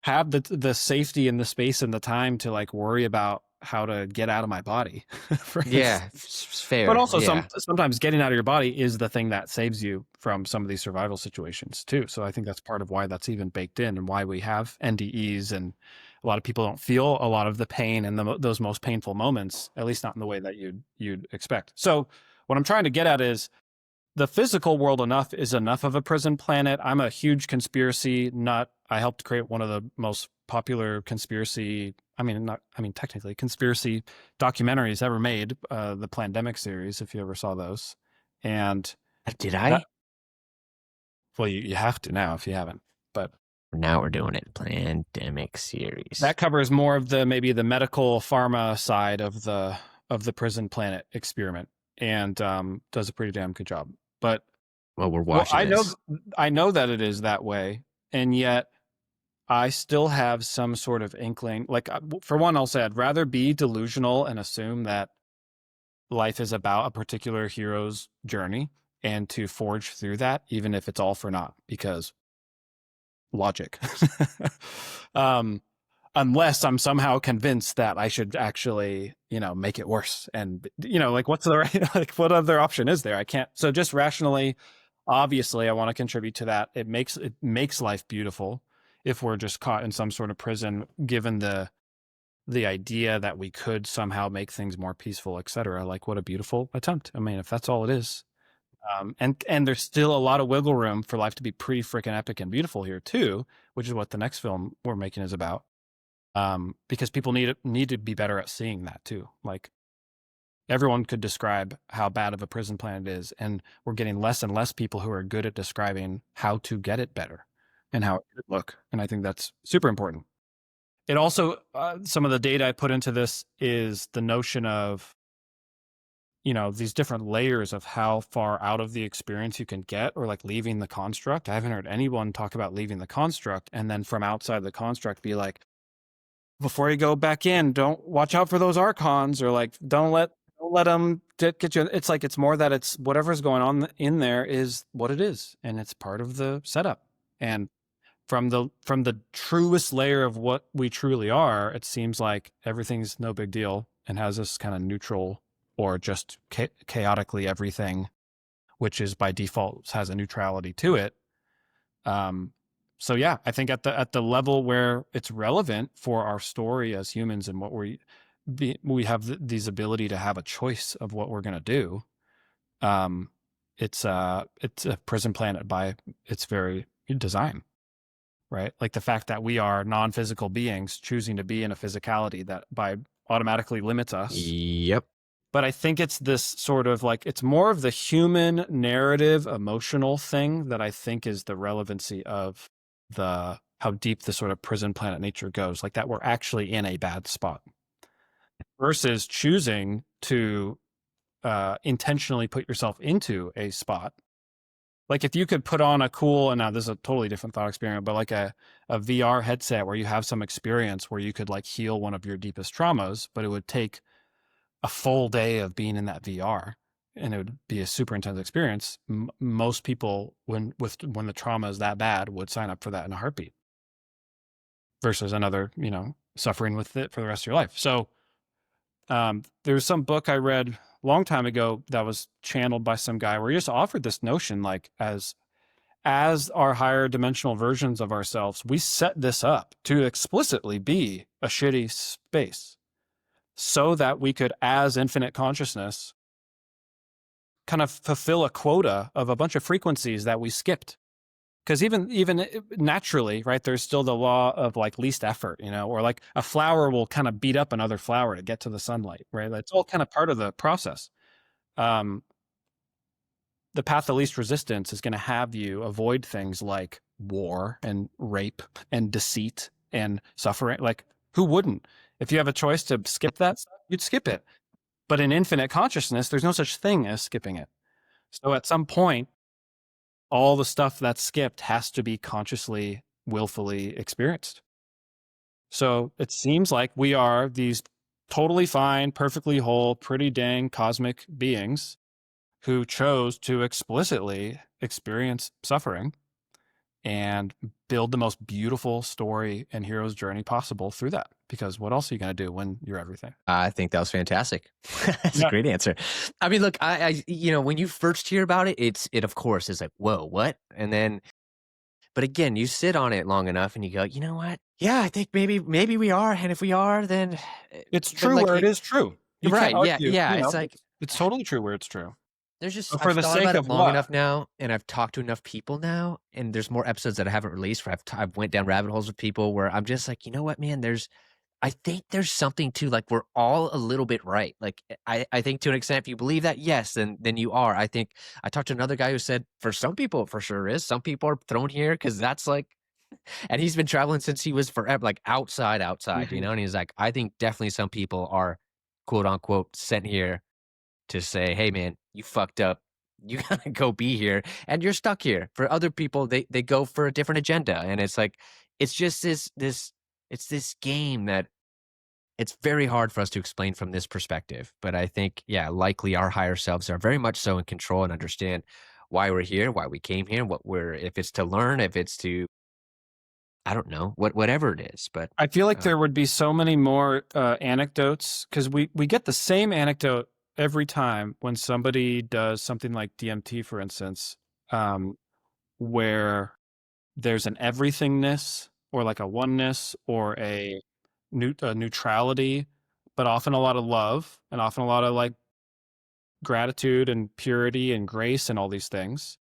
have the safety and the space and the time to like worry about how to get out of my body, for Yeah, instance. But fair. also Yeah. sometimes getting out of your body is the thing that saves you from some of these survival situations too. So I think that's part of why that's even baked in and why we have NDEs, and a lot of people don't feel a lot of the pain and those most painful moments, at least not in the way that you'd expect. So what I'm trying to get at is the physical world is enough of a prison planet. I'm a huge conspiracy nut. I helped create one of the most popular conspiracy, technically conspiracy documentaries ever made, the Plandemic series, if you ever saw those. And Did that, I? well, you have to now if you haven't. But Now we're doing it. Plandemic series. that covers more of maybe the medical pharma side of the prison planet experiment, and does a pretty damn good job. But Well, we're well, watching this. I know that it is that way, and yet I still have some sort of inkling. Like, for one, I'll say I'd rather be delusional and assume that life is about a particular hero's journey and to forge through that, even if it's all for naught, because logic. um, unless I'm somehow convinced that I should actually, make it worse. And, like, what's the right, like, what other option is there? I can't. So just rationally, obviously, I want to contribute to that. It makes life beautiful if we're just caught in some sort of prison, given the idea that we could somehow make things more peaceful, et cetera. Like, what a beautiful attempt. I mean, if that's all it is. And there's still a lot of wiggle room for life to be pretty freaking epic and beautiful here too, which is what the next film we're making is about. Because people need to be better at seeing that too. Like, everyone could describe how bad of a prison planet is, and we're getting less and less people who are good at describing how to get it better. and how it could look. And I think that's super important. It also, some of the data I put into this is the notion of, these different layers of how far out of the experience you can get, or like leaving the construct. I haven't heard anyone talk about leaving the construct and then from outside the construct be like, before you go back in, don't watch out for those archons, or like, don't let them get you. It's like, it's more that it's whatever's going on in there is what it is. And it's part of the setup. And from the truest layer of what we truly are, it seems like everything's no big deal and has this kind of neutral, or just chaotically everything, which is by default has a neutrality to it. So yeah, I think at the level where it's relevant for our story as humans and what we have these ability to have a choice of what we're going to do. It's a prison planet by its very design. Right? Like the fact that we are non-physical beings choosing to be in a physicality that by automatically limits us. Yep. But I think it's this sort of like, it's more of the human narrative, emotional thing that I think is the relevancy of how deep the sort of prison planet nature goes, like that we're actually in a bad spot versus choosing to intentionally put yourself into a spot. Like if you could put on a cool, and now this is a totally different thought experiment, but like a VR headset where you have some experience where you could like heal one of your deepest traumas, but it would take a full day of being in that VR and it would be a super intense experience. Most people, when the trauma is that bad, would sign up for that in a heartbeat versus another, suffering with it for the rest of your life. So there's some book I read a long time ago that was channeled by some guy where he just offered this notion, like as our higher dimensional versions of ourselves, we set this up to explicitly be a shitty space so that we could, as infinite consciousness, kind of fulfill a quota of a bunch of frequencies that we skipped. Because even naturally, right, there's still the law of like least effort, or like a flower will kind of beat up another flower to get to the sunlight, right? That's all kind of part of the process. The path of least resistance is going to have you avoid things like war and rape and deceit and suffering. Like, who wouldn't? If you have a choice to skip that stuff, you'd skip it. But in infinite consciousness, there's no such thing as skipping it. So at some point, all the stuff that's skipped has to be consciously, willfully experienced. So it seems like we are these totally fine, perfectly whole, pretty dang cosmic beings who chose to explicitly experience suffering and build the most beautiful story and hero's journey possible through that. Because what else are you going to do when you're everything? I think that was fantastic. That's a great answer. I mean, look, I when you first hear about it, it of course is like, whoa, what? And then, but again, you sit on it long enough and you go, you know what? Yeah, I think maybe we are. And if we are, then it's true where it is true. You right. Argue, yeah. It's like, it's totally true where it's true. There's just, for I've thought about it long enough now, and I've talked to enough people now, and there's more episodes that I haven't released where I've went down rabbit holes with people where I'm just like, you know what, man, I think there's something to, like, we're all a little bit right. Like, I think to an extent, if you believe that, yes, then you are. I think I talked to another guy who said, for some people, it for sure is. Some people are thrown here because that's like, and he's been traveling since he was forever, like outside, mm-hmm. And he's like, I think definitely some people are, quote unquote, sent here to say, hey, man, you fucked up. You gotta go be here, and you're stuck here. For other people, they go for a different agenda, and it's like, it's just this game that it's very hard for us to explain from this perspective. But I think, yeah, likely our higher selves are very much so in control and understand why we're here, why we came here, if it's to learn, if it's to, I don't know, whatever it is. But I feel like there would be so many more anecdotes, because we get the same anecdote every time when somebody does something like DMT, for instance, where there's an everythingness or like a oneness or a neutrality, but often a lot of love and often a lot of like gratitude and purity and grace and all these things.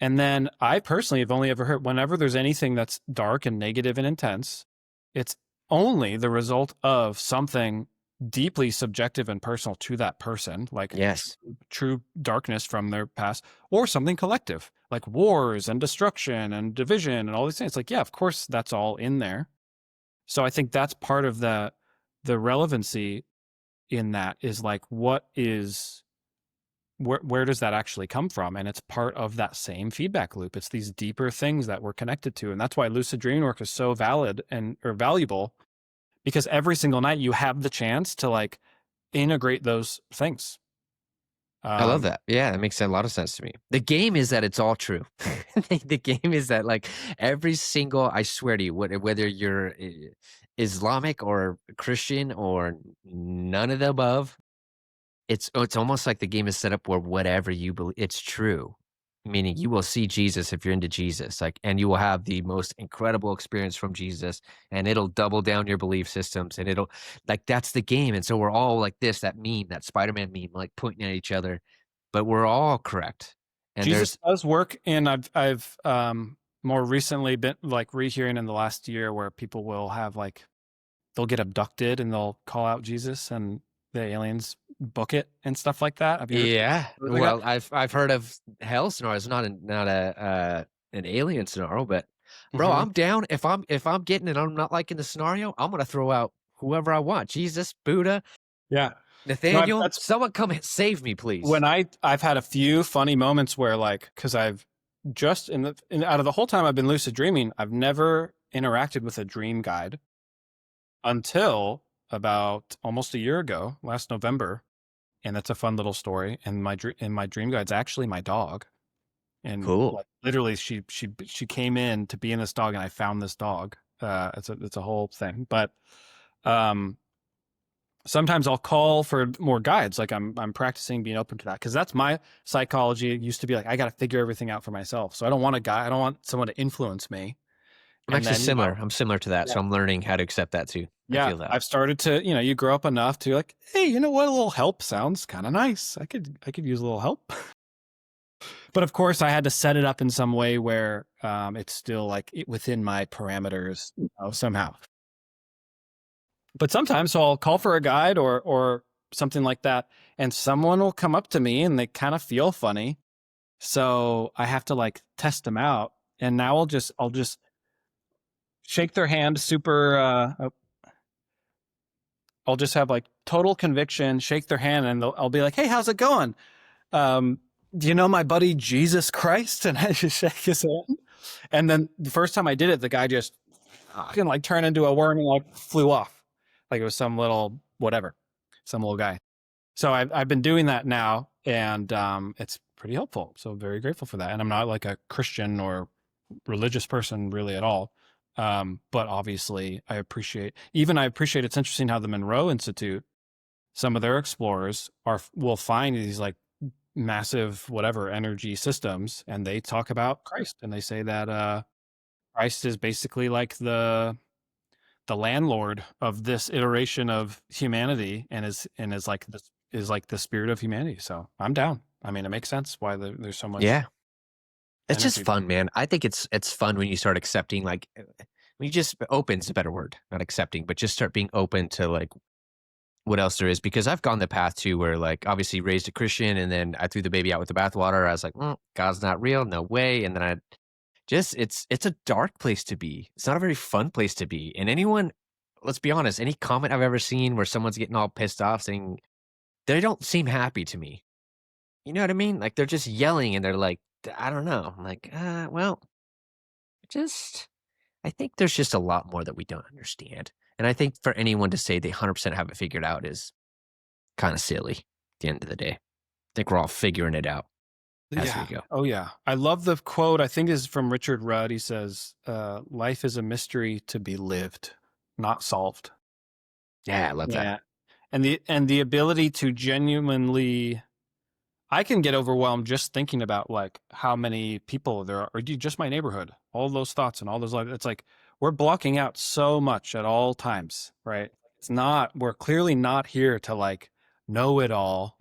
And then I personally have only ever heard, whenever there's anything that's dark and negative and intense, it's only the result of something deeply subjective and personal to that person, like Yes. true darkness from their past, or something collective, like wars and destruction and division and all these things. It's like, yeah, of course, that's all in there. So I think that's part of the relevancy in that is like, what is where does that actually come from? And it's part of that same feedback loop. It's these deeper things that we're connected to, and that's why lucid dream work is so valid and or valuable, because every single night you have the chance to like integrate those things. I love Um, that. Yeah, that makes a lot of sense to me. The game is that it's all true. The game is that like every single, I swear to you, whether you're Islamic or Christian or none of the above, it's almost like the game is set up where whatever you believe, it's true. Meaning you will see Jesus if you're into Jesus, like, and you will have the most incredible experience from Jesus, and it'll double down your belief systems, and it'll like that's the game. And so we're all like this, that meme, that Spider-Man meme, like pointing at each other, but we're all correct. And Jesus there's does work, and I've more recently been like rehearing in the last year where people will have like they'll get abducted and they'll call out Jesus and the aliens book it and stuff like that. Have you yeah. heard like that? Well, I've heard of hell scenarios, not a an alien scenario, but bro, Mm-hmm. I'm down. If I'm getting it, I'm not liking the scenario, I'm gonna throw out whoever I want. Jesus, Buddha, Yeah. No, Nathaniel, that's someone come save me, please. when I've had a few funny moments where like because I've just out of the whole time I've been lucid dreaming, I've never interacted with a dream guide until about almost a year ago, last November, and that's a fun little story. And my dream guide's actually my dog, and Cool. like literally she came in to be in this dog, and I found this dog. It's a whole thing, but um sometimes I'll call for more guides. Like I'm practicing being open to that because that's my psychology. It used to be like I got to figure everything out for myself. So I don't want a guy. I don't want someone to influence me. I'm And actually then similar. I'm similar to that, yeah, so I'm learning how to accept that too. I yeah, feel that. I've started to you grow up enough to like, hey, you know what? A little help sounds kind of nice. I could use a little help. But of course, I had to set it up in some way where it's still like within my parameters somehow. But sometimes so I'll call for a guide or something like that, and someone will come up to me and they kind of feel funny. So I have to like test them out. And now I'll just shake their hand super I'll just have like total conviction, shake their hand, and I'll be like, "Hey, how's it going? Do you know my buddy Jesus Christ?" And I just shake his hand. And then the first time I did it, the guy just fucking like turned into a worm and like flew off, like it was some little whatever, some little guy. So I've been doing that now, and it's pretty helpful. So very grateful for that. And I'm not like a Christian or religious person really at all. But obviously I appreciate it's interesting how the Monroe Institute, some of their explorers will find these like massive whatever energy systems, and they talk about Christ, and they say that Christ is basically like the landlord of this iteration of humanity, and is like this is like the spirit of humanity. So I'm down. I mean, it makes sense why there's so much Yeah. It's just energy. fun, man. I think it's fun when you start accepting, like, when you just open's a better word, not accepting, but just start being open to like what else there is. Because I've gone the path too, where like obviously raised a Christian, and then I threw the baby out with the bathwater. I was like, God's not real, no way. And then I just it's a dark place to be. It's not a very fun place to be. And anyone, let's be honest, any comment I've ever seen where someone's getting all pissed off saying they don't seem happy to me. You know what I mean? Like they're just yelling and they're like, I don't know. I'm like, well, just I think there's just a lot more that we don't understand. And I think for anyone to say they 100% have it figured out is kind of silly at the end of the day. I think we're all figuring it out as we Yeah. go. Oh, yeah. I love the quote. I think is from Richard Rudd. He says, "Life is a mystery to be lived, not solved." Yeah, I love that. Yeah, and the ability to genuinely, I can get overwhelmed just thinking about like how many people there are, or just my neighborhood. All those thoughts and all those. It's like we're blocking out so much at all times, right? It's not. We're clearly not here to like know it all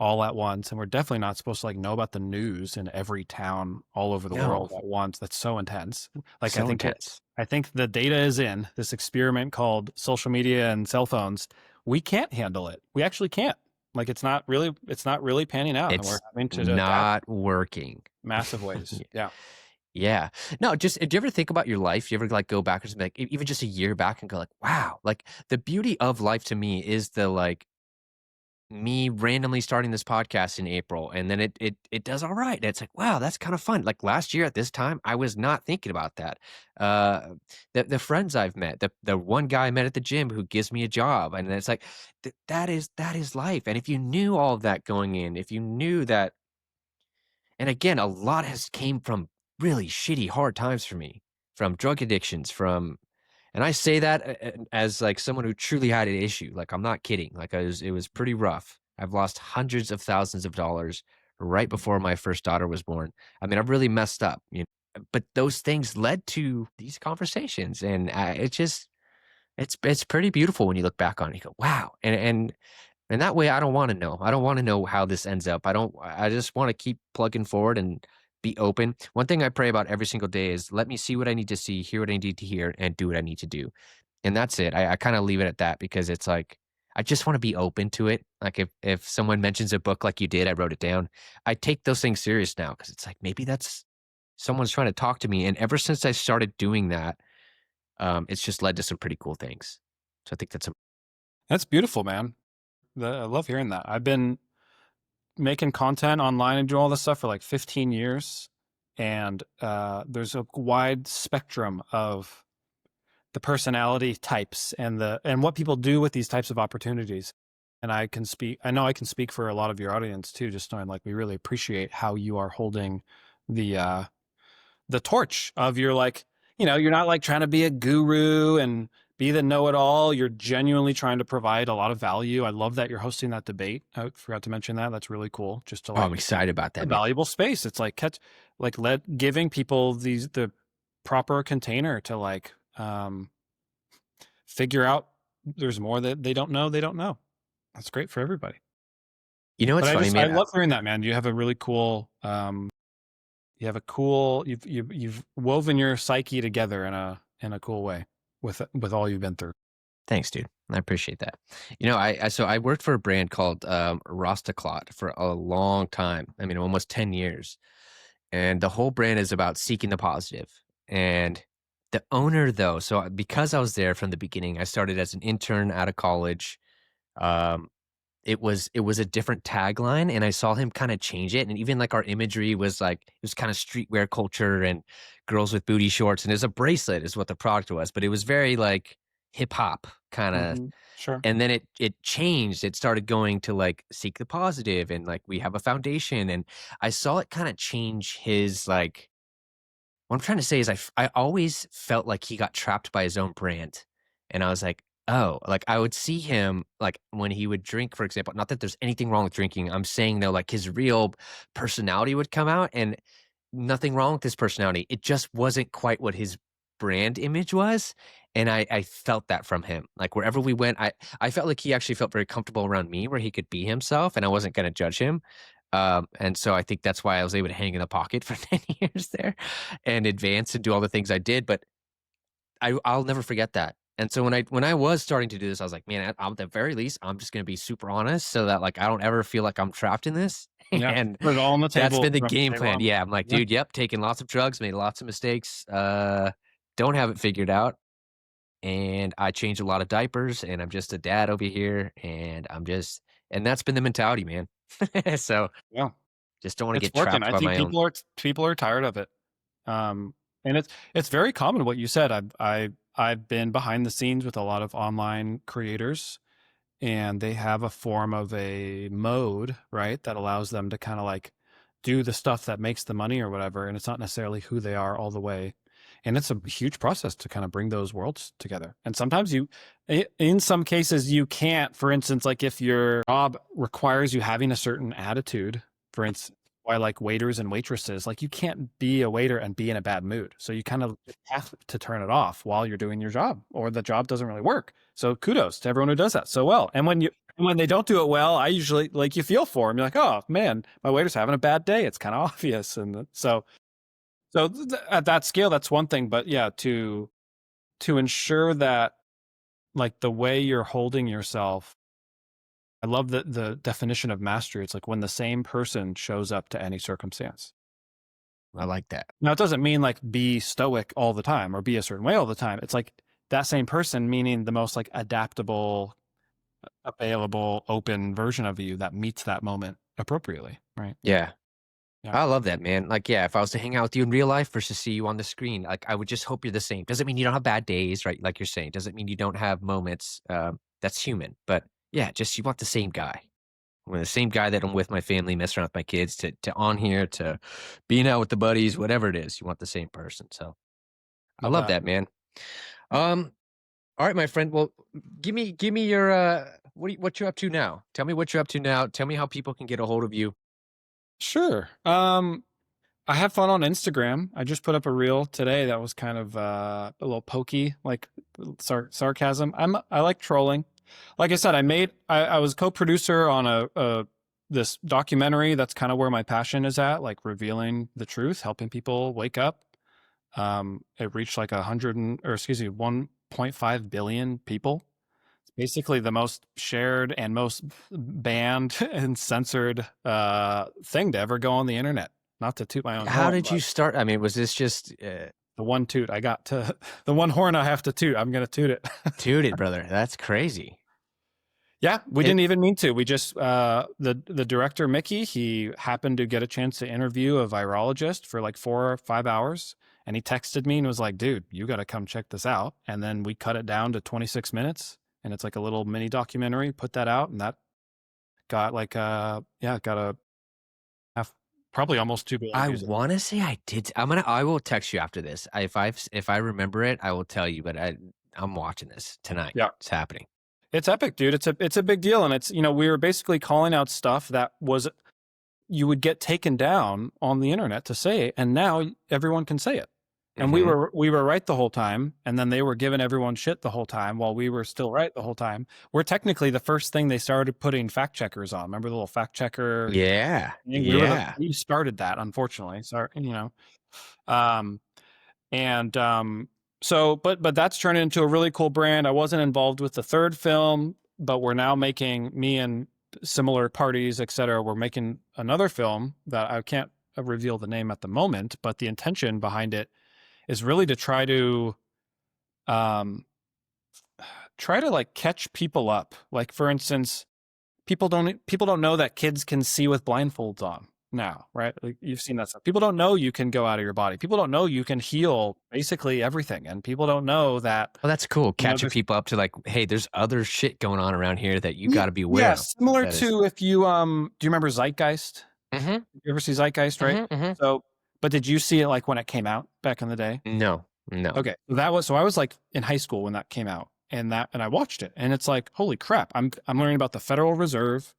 at once, and we're definitely not supposed to like know about the news in every town all over the No, world at once. That's so intense. Like so intense. I think the data is in this experiment called social media and cell phones. we can't handle it. We actually can't. Like it's not really panning out, and we're It's having to adapt not working. massive ways. Yeah. Yeah. Yeah. No, just do you ever think about your life? You ever like go back or something like even just a year back and go like, wow, like the beauty of life to me is the like me randomly starting this podcast in April and then it does all right. And it's like, wow, that's kind of fun. Like last year at this time, I was not thinking about that. The friends I've met, the one guy I met at the gym who gives me a job, and it's like that is life. And if you knew all of that going in, if you knew that, and again, a lot has came from really shitty, hard times for me, from drug addictions, from and I say that as, like, someone who truly had an issue, like, I'm not kidding, like, it was pretty rough. I've lost hundreds of thousands of dollars right before my first daughter was born. I mean, I've really messed up, but those things led to these conversations, and, it just it's pretty beautiful when you look back on it, you go, "Wow," and that way, I don't wanna know. I don't wanna know how this ends up. I just wanna keep plugging forward and be open. One thing I pray about every single day is let me see what I need to see, hear what I need to hear, and do what I need to do. And that's it. I kinda leave it at that because it's like, I just wanna be open to it. Like, if someone mentions a book like you did, I wrote it down. I take those things serious now because it's like, maybe that's someone's trying to talk to me, and ever since I started doing that, it's just led to some pretty cool things. So I think that's a That's beautiful, man. I love hearing that. I've been making content online and doing all this stuff for like 15 years. And there's a wide spectrum of the personality types and what people do with these types of opportunities. And I know I can speak for a lot of your audience too, just knowing like we really appreciate how you are holding the the torch of your like, you're not like trying to be a guru and be the know-it-all. You're genuinely trying to provide a lot of value. I love that you're hosting that debate. I forgot to mention that. That's really cool. Just to Oh, I'm like excited about a that, man. valuable space. It's like giving people the proper container to like figure out there's more that they don't know. They don't know. That's great for everybody. You know But what's funny, I man? love hearing that, man. You have a really cool you have a cool you've woven your psyche together in a cool way with all you've been through. Thanks, dude. I appreciate that. So I worked for a brand called Rostaclot for a long time. I mean, almost 10 years. And the whole brand is about seeking the positive. And the owner, though, because I was there from the beginning, I started as an intern out of college. Um, it was a different tagline, and I saw him kinda change it, and even, like, our imagery was, like it was kinda streetwear culture and girls with booty shorts, and it was a bracelet is what the product was, but it was very, like, hip hop kinda, Sure. and then it changed, it started going to, like, seek the positive, and, like, we have a foundation, and I saw it kinda change his, like what I'm trying to say is I always felt like he got trapped by his own brand, and I was like, "Oh," like, I would see him, like, when he would drink, for example, not that there's anything wrong with drinking, I'm saying, though, like, his real personality would come out, and nothing wrong with his personality, it just wasn't quite what his brand image was, and I felt that from him, like, wherever we went, I felt like he actually felt very comfortable around me where he could be himself, and I wasn't gonna judge him, and so I think that's why I was able to hang in the pocket for 10 years there and advance and do all the things I did, but I'll never forget that. And so when I was starting to do this, I was like, "Man, at the very least, I'm just gonna be super honest so that, like, I don't ever feel like I'm trapped in this." Yeah. And Put it all on the that's table. been the From game day plan. one. Yeah, I'm like, Yeah. "Dude, yep, taking lots of drugs, made lots of mistakes, don't have it figured out, and I changed a lot of diapers, and I'm just a dad over here, and and that's been the mentality, man." So, Yeah. just don't wanna It's get working. trapped I by think my own people are tired of it. And it's very common what you said. I've been behind the scenes with a lot of online creators, and they have a form of a mode, right, that allows them to kind of like do the stuff that makes the money or whatever, and it's not necessarily who they are all the way. And it's a huge process to kind of bring those worlds together. And sometimes in some cases, you can't. For instance, like if your job requires you having a certain attitude, for instance, why like waiters and waitresses, like you can't be a waiter and be in a bad mood. So you kind of have to turn it off while you're doing your job, or the job doesn't really work. So kudos to everyone who does that so well. And when they don't do it well, I usually like you feel for them. You're like, oh man, my waiter's having a bad day. It's kind of obvious. And at that scale, that's one thing. But yeah, to ensure that like the way you're holding yourself. I love the definition of mastery. It's like when the same person shows up to any circumstance. I like that. Now, it doesn't mean like be stoic all the time or be a certain way all the time. It's like that same person, meaning the most like adaptable, available, open version of you that meets that moment appropriately. Right. Yeah. Yeah. I love that, man. Like, yeah, if I was to hang out with you in real life versus see you on the screen, like, I would just hope you're the same. Doesn't mean you don't have bad days, right? Like you're saying, doesn't mean you don't have moments. That's human. But yeah, just you want the same guy. We're the same guy that I'm with my family, messing around with my kids, to on here, to being out with the buddies, whatever it is. You want the same person. So I Love love that. that, man. Um, all right, my friend. Well, give me your what you're up to now. Tell me what you're up to now. Tell me how people can get a hold of you. Sure. I have fun on Instagram. I just put up a reel today that was kind of a little pokey, like sarcasm. I like trolling. Like I said, I was co-producer on a this documentary. That's kind of where my passion is at, like revealing the truth, helping people wake up. It reached like 1.5 billion people. It's basically the most shared and most banned and censored thing to ever go on the internet. Not to toot my own How horn, did you but start? I mean, was this just the one toot I got to, the one horn I have to toot, I'm going to toot it. toot it, brother? That's crazy. Yeah, we It, didn't even mean to. We just the director Mickey, he happened to get a chance to interview a virologist for like 4 or 5 hours, and he texted me and was like, "Dude, you got to come check this out." And then we cut it down to 26 minutes, and it's like a little mini documentary. Put that out, and that got like got a half, probably almost 2 billion I views. want to say I did. I will text you after this. If I remember it, I will tell you. But I'm watching this tonight. Yeah. It's happening. It's epic, dude. It's a big deal, and it's, we were basically calling out stuff that was, you would get taken down on the internet to say, and now everyone can say it. And Hmm. we were right the whole time, and then they were giving everyone shit the whole time while we were still right the whole time. We're technically the first thing they started putting fact checkers on. Remember the little fact checker Yeah, thing? yeah. We started that, unfortunately. Sorry, Um, and so, but that's turned into a really cool brand. I wasn't involved with the third film, but we're now making, me and similar parties, et cetera, we're making another film that I can't reveal the name at the moment, but the intention behind it is really to um, try to like catch people up. Like, for instance, people don't know that kids can see with blindfolds on now, right? Like, you've seen that stuff. People don't know you can go out of your body. People don't know you can heal basically everything, and people don't know that, Well, that's cool. Catching there's, people up to like, hey, there's other shit going on around here that you got to be aware yeah, of. similar That is. to, if you do you remember Zeitgeist? Hmm. You ever see Zeitgeist, right? Hmm. So, but did you see it like when it came out back in the day? No, no. Okay, so I was like in high school when that came out, and I watched it, and it's like, holy crap! I'm learning about the Federal Reserve,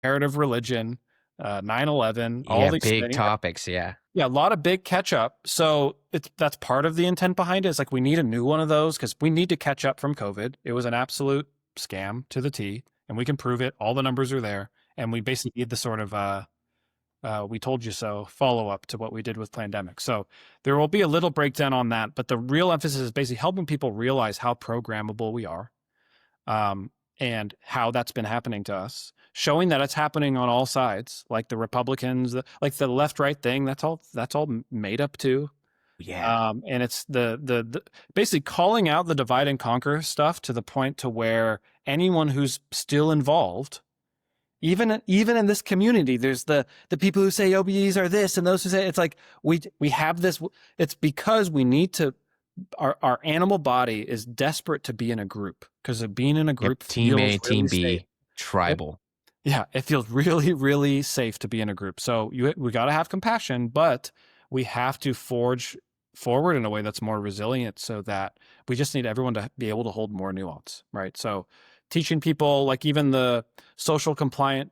comparative religion, 9/11, all Yeah, these big things. topics. Yeah. Yeah, a lot of big catch up. So that's part of the intent behind it. Is like, we need a new one of those because we need to catch up from COVID. It was an absolute scam to the T, and we can prove it. All the numbers are there, and we basically need the sort of we told you so follow up to what we did with Plandemic. So there will be a little breakdown on that, but the real emphasis is basically helping people realize how programmable we are, and how that's been happening to us, showing that it's happening on all sides, like the Republicans, like the left right thing. That's all made up too. Yeah. And it's the basically calling out the divide and conquer stuff to the point to where anyone who's still involved, even in this community, there's the people who say OBEs are this and those who say, it's like we have this. It's because we need to. Our animal body is desperate to be in a group, because of being in a Yep. group Team feels A, really Team safe. B, tribal. Yeah, it feels really, really safe to be in a group. So we got to have compassion, but we have to forge forward in a way that's more resilient, so that we just need everyone to be able to hold more nuance, right? So teaching people, like even the social compliance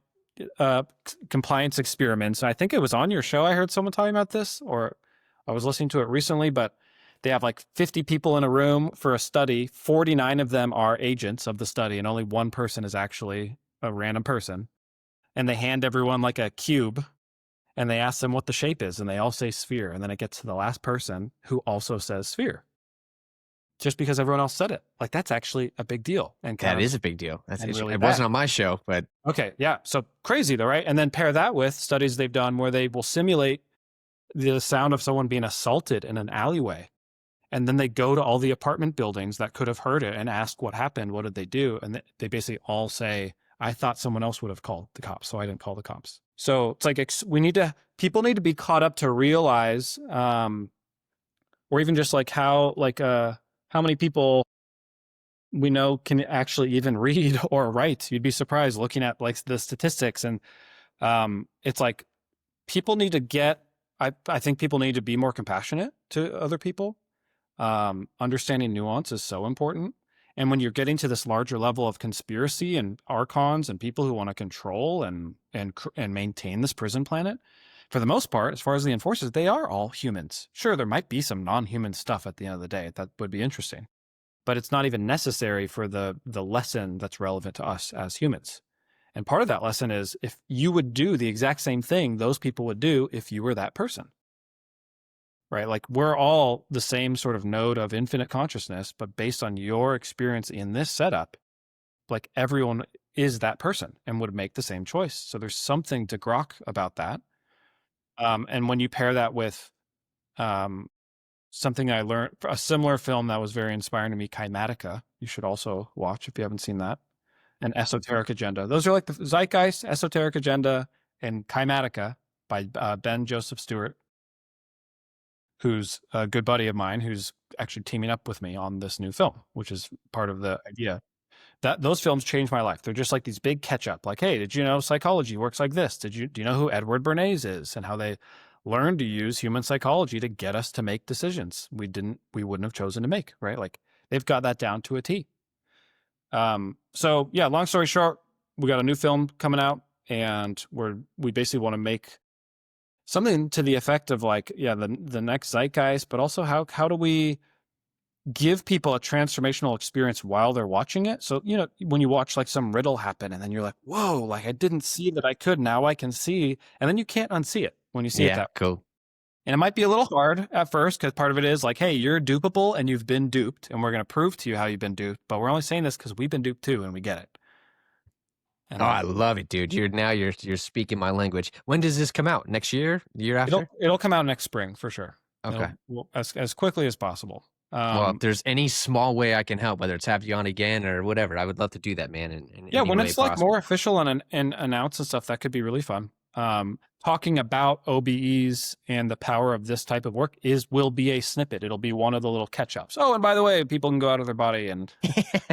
experiments. I think it was on your show. I heard someone talking about this, or I was listening to it recently, but they have like 50 people in a room for a study. 49 of them are agents of the study, and only one person is actually a random person. And they hand everyone like a cube, and they ask them what the shape is, and they all say sphere. And then it gets to the last person who also says sphere. just because everyone else said it. Like that's actually a big deal and kind That of is a big deal. and really It bad. wasn't on my show, but Okay, yeah. So crazy though, right? And then pair that with studies they've done where they will simulate the sound of someone being assaulted in an alleyway. And then they go to all the apartment buildings that could have heard it and ask what happened. What did they do? And they basically all say, I thought someone else would have called the cops, so I didn't call the cops. So it's like people need to be caught up to realize, or even just like how many people we know can actually even read or write. You'd be surprised looking at like the statistics. And it's like people need to get, I think people need to be more compassionate to other people. Understanding nuance is so important. And when you're getting to this larger level of conspiracy and archons and people who want to control and maintain this prison planet, for the most part, as far as the enforcers, they are all humans. Sure, there might be some non-human stuff at the end of the day that would be interesting, but it's not even necessary for the lesson that's relevant to us as humans. And part of that lesson is if you would do the exact same thing those people would do if you were that person. Right? Like we're all the same sort of node of infinite consciousness, but based on your experience in this setup, like everyone is that person and would make the same choice. So there's something to grok about that. And when you pair that with something I learned, a similar film that was very inspiring to me, Kymatica, you should also watch if you haven't seen that, and Esoteric Agenda. Those are like the Zeitgeist, Esoteric Agenda, and Kymatica by Ben Joseph Stewart, who's a good buddy of mine who's actually teaming up with me on this new film, which is part of the idea. That those films changed my life. They're just like these big catch up. Like, hey, did you know psychology works like this? Do you know who Edward Bernays is and how they learned to use human psychology to get us to make decisions we wouldn't have chosen to make, right? Like they've got that down to a T. So yeah, long story short, we got a new film coming out and we basically want to make something to the effect of like, yeah, the next zeitgeist, but also how do we give people a transformational experience while they're watching it? So, you know, when you watch like some riddle happen and then you're like, whoa, like I didn't see that I could, now I can see. And then you can't unsee it when you see it yeah, that way. cool. And it might be a little hard at first because part of it is like, hey, you're dupable and you've been duped and we're going to prove to you how you've been duped. But we're only saying this because we've been duped too and we get it. And Oh, I love it, dude. You're speaking my language. When does this come out? Next year? The year after? it'll come out next spring for sure. Okay. As quickly as possible. Well, if there's any small way I can help, whether it's have you on again or whatever, I would love to do that, man. In Yeah, any when way it's like possible. more official and announced and stuff, that could be really fun. Talking about OBEs and the power of this type of work will be a snippet. It'll be one of the little catch-ups. Oh, and by the way, people can go out of their body and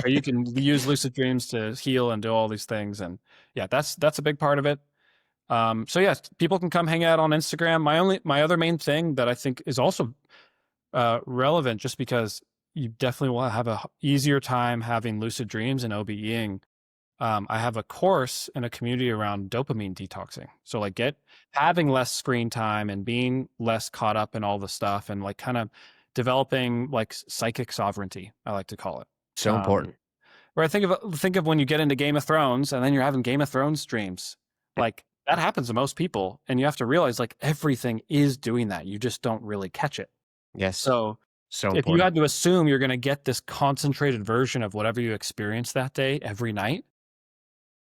or you can use lucid dreams to heal and do all these things. And yeah, that's a big part of it. So yes, people can come hang out on Instagram. My other main thing that I think is also relevant, just because you definitely will have a easier time having lucid dreams and OBEing. I have a course in a community around dopamine detoxing. So like having less screen time and being less caught up in all the stuff and like kind of developing like psychic sovereignty, I like to call it. So important. Where I think of when you get into Game of Thrones and then you're having Game of Thrones dreams. Like that happens to most people. And you have to realize like everything is doing that. You just don't really catch it. Yes. So so if important. you had to assume you're going to get this concentrated version of whatever you experience that day every night.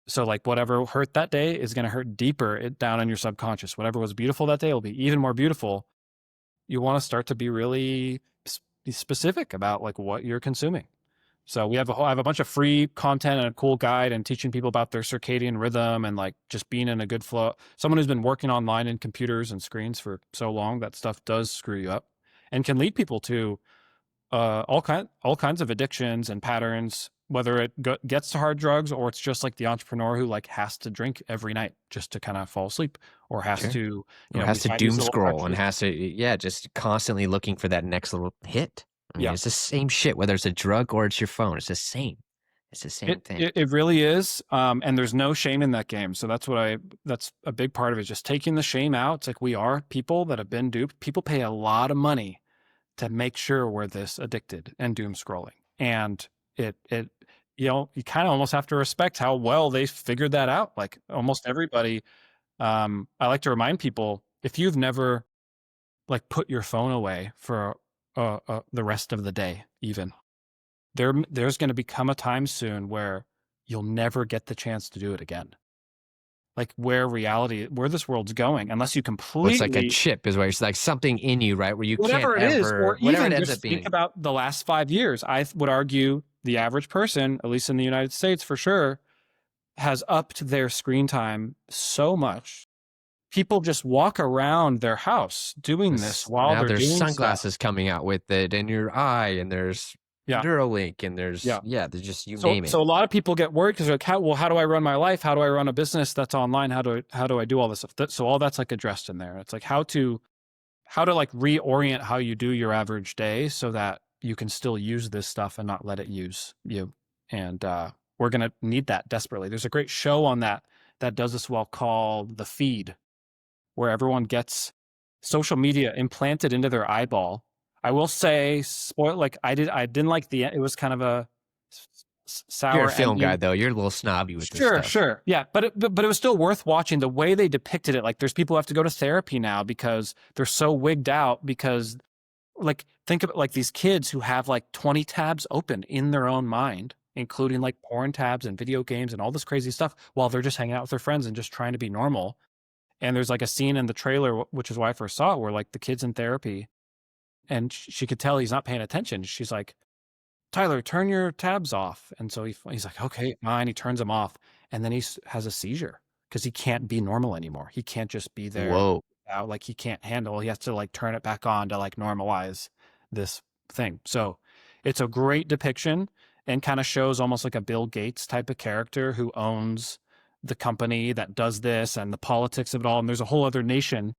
So like whatever hurt that day is going to hurt deeper down in your subconscious. Whatever was beautiful that day will be even more beautiful. You want to start to be really specific about like what you're consuming. So I have a bunch of free content and a cool guide and teaching people about their circadian rhythm and like just being in a good flow. Someone who's been working online in computers and screens for so long, that stuff does screw you up and can lead people to all kinds of addictions and patterns, whether it gets to hard drugs or it's just like the entrepreneur who like has to drink every night just to kind of fall asleep or has Sure. to, you Or know, has to find these doom little scroll and crutches. has to, just constantly looking for that next little hit. I mean, Yeah, it's the same shit, whether it's a drug or it's your phone. It's the same. It's the same thing. it really is. And there's no shame in that game. So that's a big part of it. Just taking the shame out. It's like we are people that have been duped. People pay a lot of money to make sure we're this addicted and doom scrolling. And it you know, you kind of almost have to respect how well they figured that out. Like almost everybody, I like to remind people, if you've never like put your phone away for the rest of the day, even there's going to become a time soon where you'll never get the chance to do it again. Like where this world's going, unless you Well, it's like a completely, chip is where it's like something in you, right? Where you can't whatever it is, ever, or whatever it even ends up just think being. about the last 5 years. I would argue the average person, at least in the United States for sure, has upped their screen time so much. People just walk around their house doing this while Now they're there's doing stuff. sunglasses coming out with it in your eye, and there's Yeah. Neuralink, and there's, Yeah. yeah, there's just, you So, name it. so a lot of people get worried because they're like, how do I run my life? How do I run a business that's online? How do I do all this stuff? So all that's like addressed in there. It's like how to like reorient how you do your average day so that you can still use this stuff and not let it use you. And we're gonna need that desperately. There's a great show on that does this well called The Feed, where everyone gets social media implanted into their eyeball. I will say, spoil, like I didn't like it was kind of a You're a sour film guy, ending. though. You're a little snobby with this Sure, stuff. sure. Yeah, but it was still worth watching the way they depicted it. Like there's people who have to go to therapy now because they're so wigged out because like think of it like these kids who have like 20 tabs open in their own mind, including like porn tabs and video games and all this crazy stuff while they're just hanging out with their friends and just trying to be normal. And there's like a scene in the trailer, which is why I first saw it, where like the kid's in therapy and she could tell he's not paying attention. She's like, Tyler, turn your tabs off. And so he's like, okay, fine. He turns them off. And then he has a seizure because he can't be normal anymore. He can't just be there Whoa. out. Like he can't handle, he has to like turn it back on to like normalize this thing. So it's a great depiction and kind of shows almost like a Bill Gates type of character who owns the company that does this and the politics of it all. And there's a whole other nation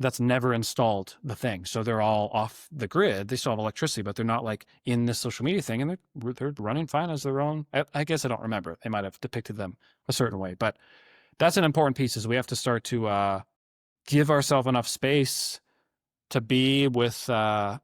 that's never installed the thing. So they're all off the grid. They still have electricity, but they're not like in this social media thing. And they're running fine as their own. I guess I don't remember. They might have depicted them a certain way, but that's an important piece is we have to start to give ourselves enough space to be with, I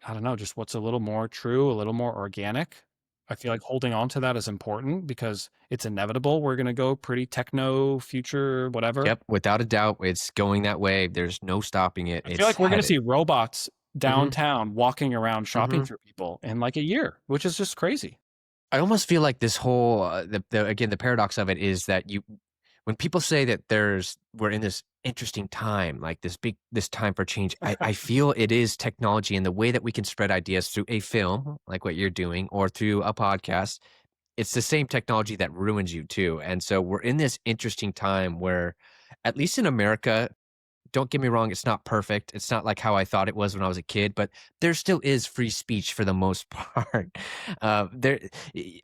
don't know, just what's a little more true, a little more organic. I feel like holding on to that is important because it's inevitable. We're going to go pretty techno future, whatever. Yep, without a doubt, it's going that way. There's no stopping it. I feel It's like we're going to headed. see robots Hmm. downtown walking around shopping Hmm. for people in like a year, which is just crazy. I almost feel like this whole again, the paradox of it is that when people say that we're in this interesting time, like this time for change, I feel it is technology and the way that we can spread ideas through a film, like what you're doing, or through a podcast. It's the same technology that ruins you too. And so we're in this interesting time where, at least in America, don't get me wrong, it's not perfect. It's not like how I thought it was when I was a kid, but there still is free speech for the most part. There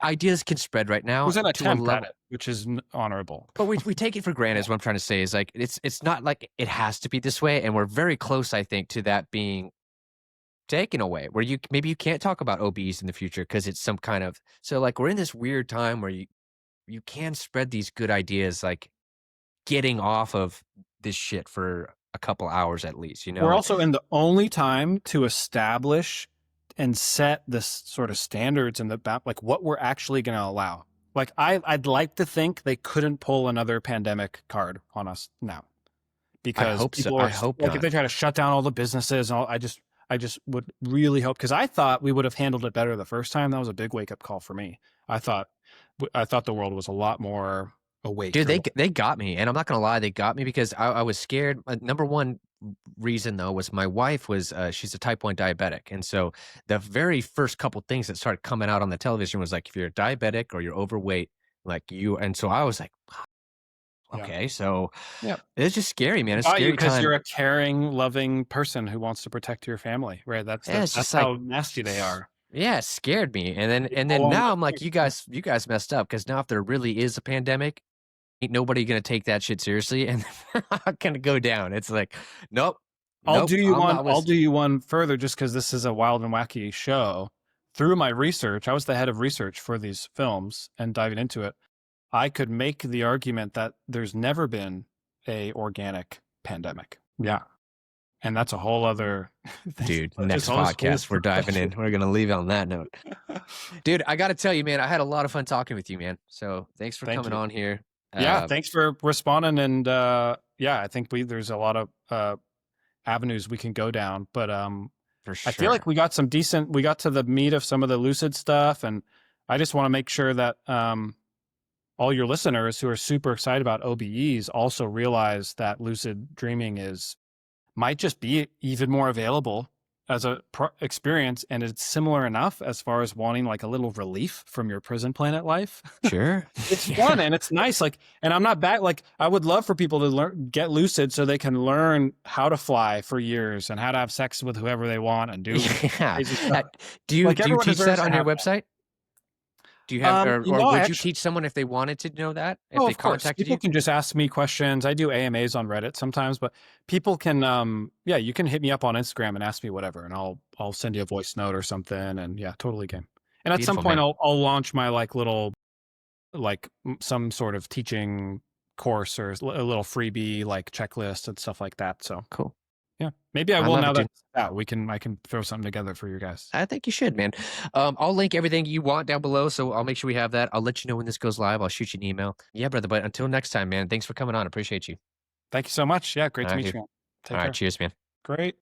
ideas can spread right It now was an to a attempt at level, it, which is honorable. but we take it for granted. Is what I'm trying to say. Is like it's not like it has to be this way, and we're very close, I think, to that being taken away. Where maybe you can't talk about OBs in the future because it's some kind of, so like we're in this weird time where you can spread these good ideas, like getting off of this shit for a couple hours at least, you know? We're And also in the only time to establish and set this sort of standards in the back, like what we're actually going to allow. Like I'd like to think they couldn't pull another pandemic card on us now I because hope so. people I are hope like, if not. they try to shut down all the businesses and all, I just would really hope, because I thought we would have handled it better the first time. That was a big wake up call for me. I thought the world was a lot more awake. Dude, they got me, and I'm not gonna lie, they got me because I was scared. Number one reason though was my wife was she's a type 1 diabetic, and so the very first couple things that started coming out on the television was like if you're a diabetic or you're overweight, like you, and so I was like, Yeah. okay, so Yeah. it's just scary, man. It's a Got you scary because time. you're a caring, loving person who wants to protect your family, right? Yeah, it's That's just like, how nasty they are. yeah, it scared me, and then They and pull then on now the I'm like, string. you guys messed up because now if there really is a pandemic, ain't nobody gonna take that shit seriously, and I'm not gonna go down. It's like, nope, nope, I'm not I'll do listening. you one further just because this is a wild and wacky show. Through my research, I was the head of research for these films and diving into it. I could make the argument that there's never been a organic pandemic. Yeah. And that's a whole other thing. Dude, Just next all this whole podcast, we're diving in. We're gonna leave it on that note. Dude, I gotta tell you, man, I had a lot of fun talking with you, man. So thanks for Thank coming you. on here. Yeah, Uh, thanks for responding. And yeah, I think there's a lot of avenues we can go down. But For I feel like sure. we got to the meat of some of the lucid stuff. And I just want to make sure that all your listeners who are super excited about OBEs also realize that lucid dreaming might just be even more available as a experience, and it's similar enough as far as wanting like a little relief from your prison planet life. Sure. It's Yeah. fun and it's nice. Like, and I'm not back. Like, I would love for people to get lucid so they can learn how to fly for years and how to have sex with whoever they want and do Yeah. crazy stuff. Do you Like, do you everyone teach that deserves to on your have that. website? Do you have or would you Actually, teach someone if they wanted to know that? If oh, they of course. contacted People you? can just ask me questions. I do AMAs on Reddit sometimes, but people can, yeah, you can hit me up on Instagram and ask me whatever, and I'll send you a voice note or something, and yeah, totally game. And at some Beautiful, point, man. I'll launch my like little some sort of teaching course or a little freebie like checklist and stuff like that. So Cool. yeah, maybe I I will love now it, that dude. it's out. I can throw something together for you guys. I think you should, man. I'll link everything you want down below, so I'll make sure we have that. I'll let you know when this goes live. I'll shoot you an email. Yeah, brother. But until next time, man. Thanks for coming on. Appreciate you. Thank you so much. Yeah, great All to right, meet dude. you, man. All Take right. care. Cheers, man. Great.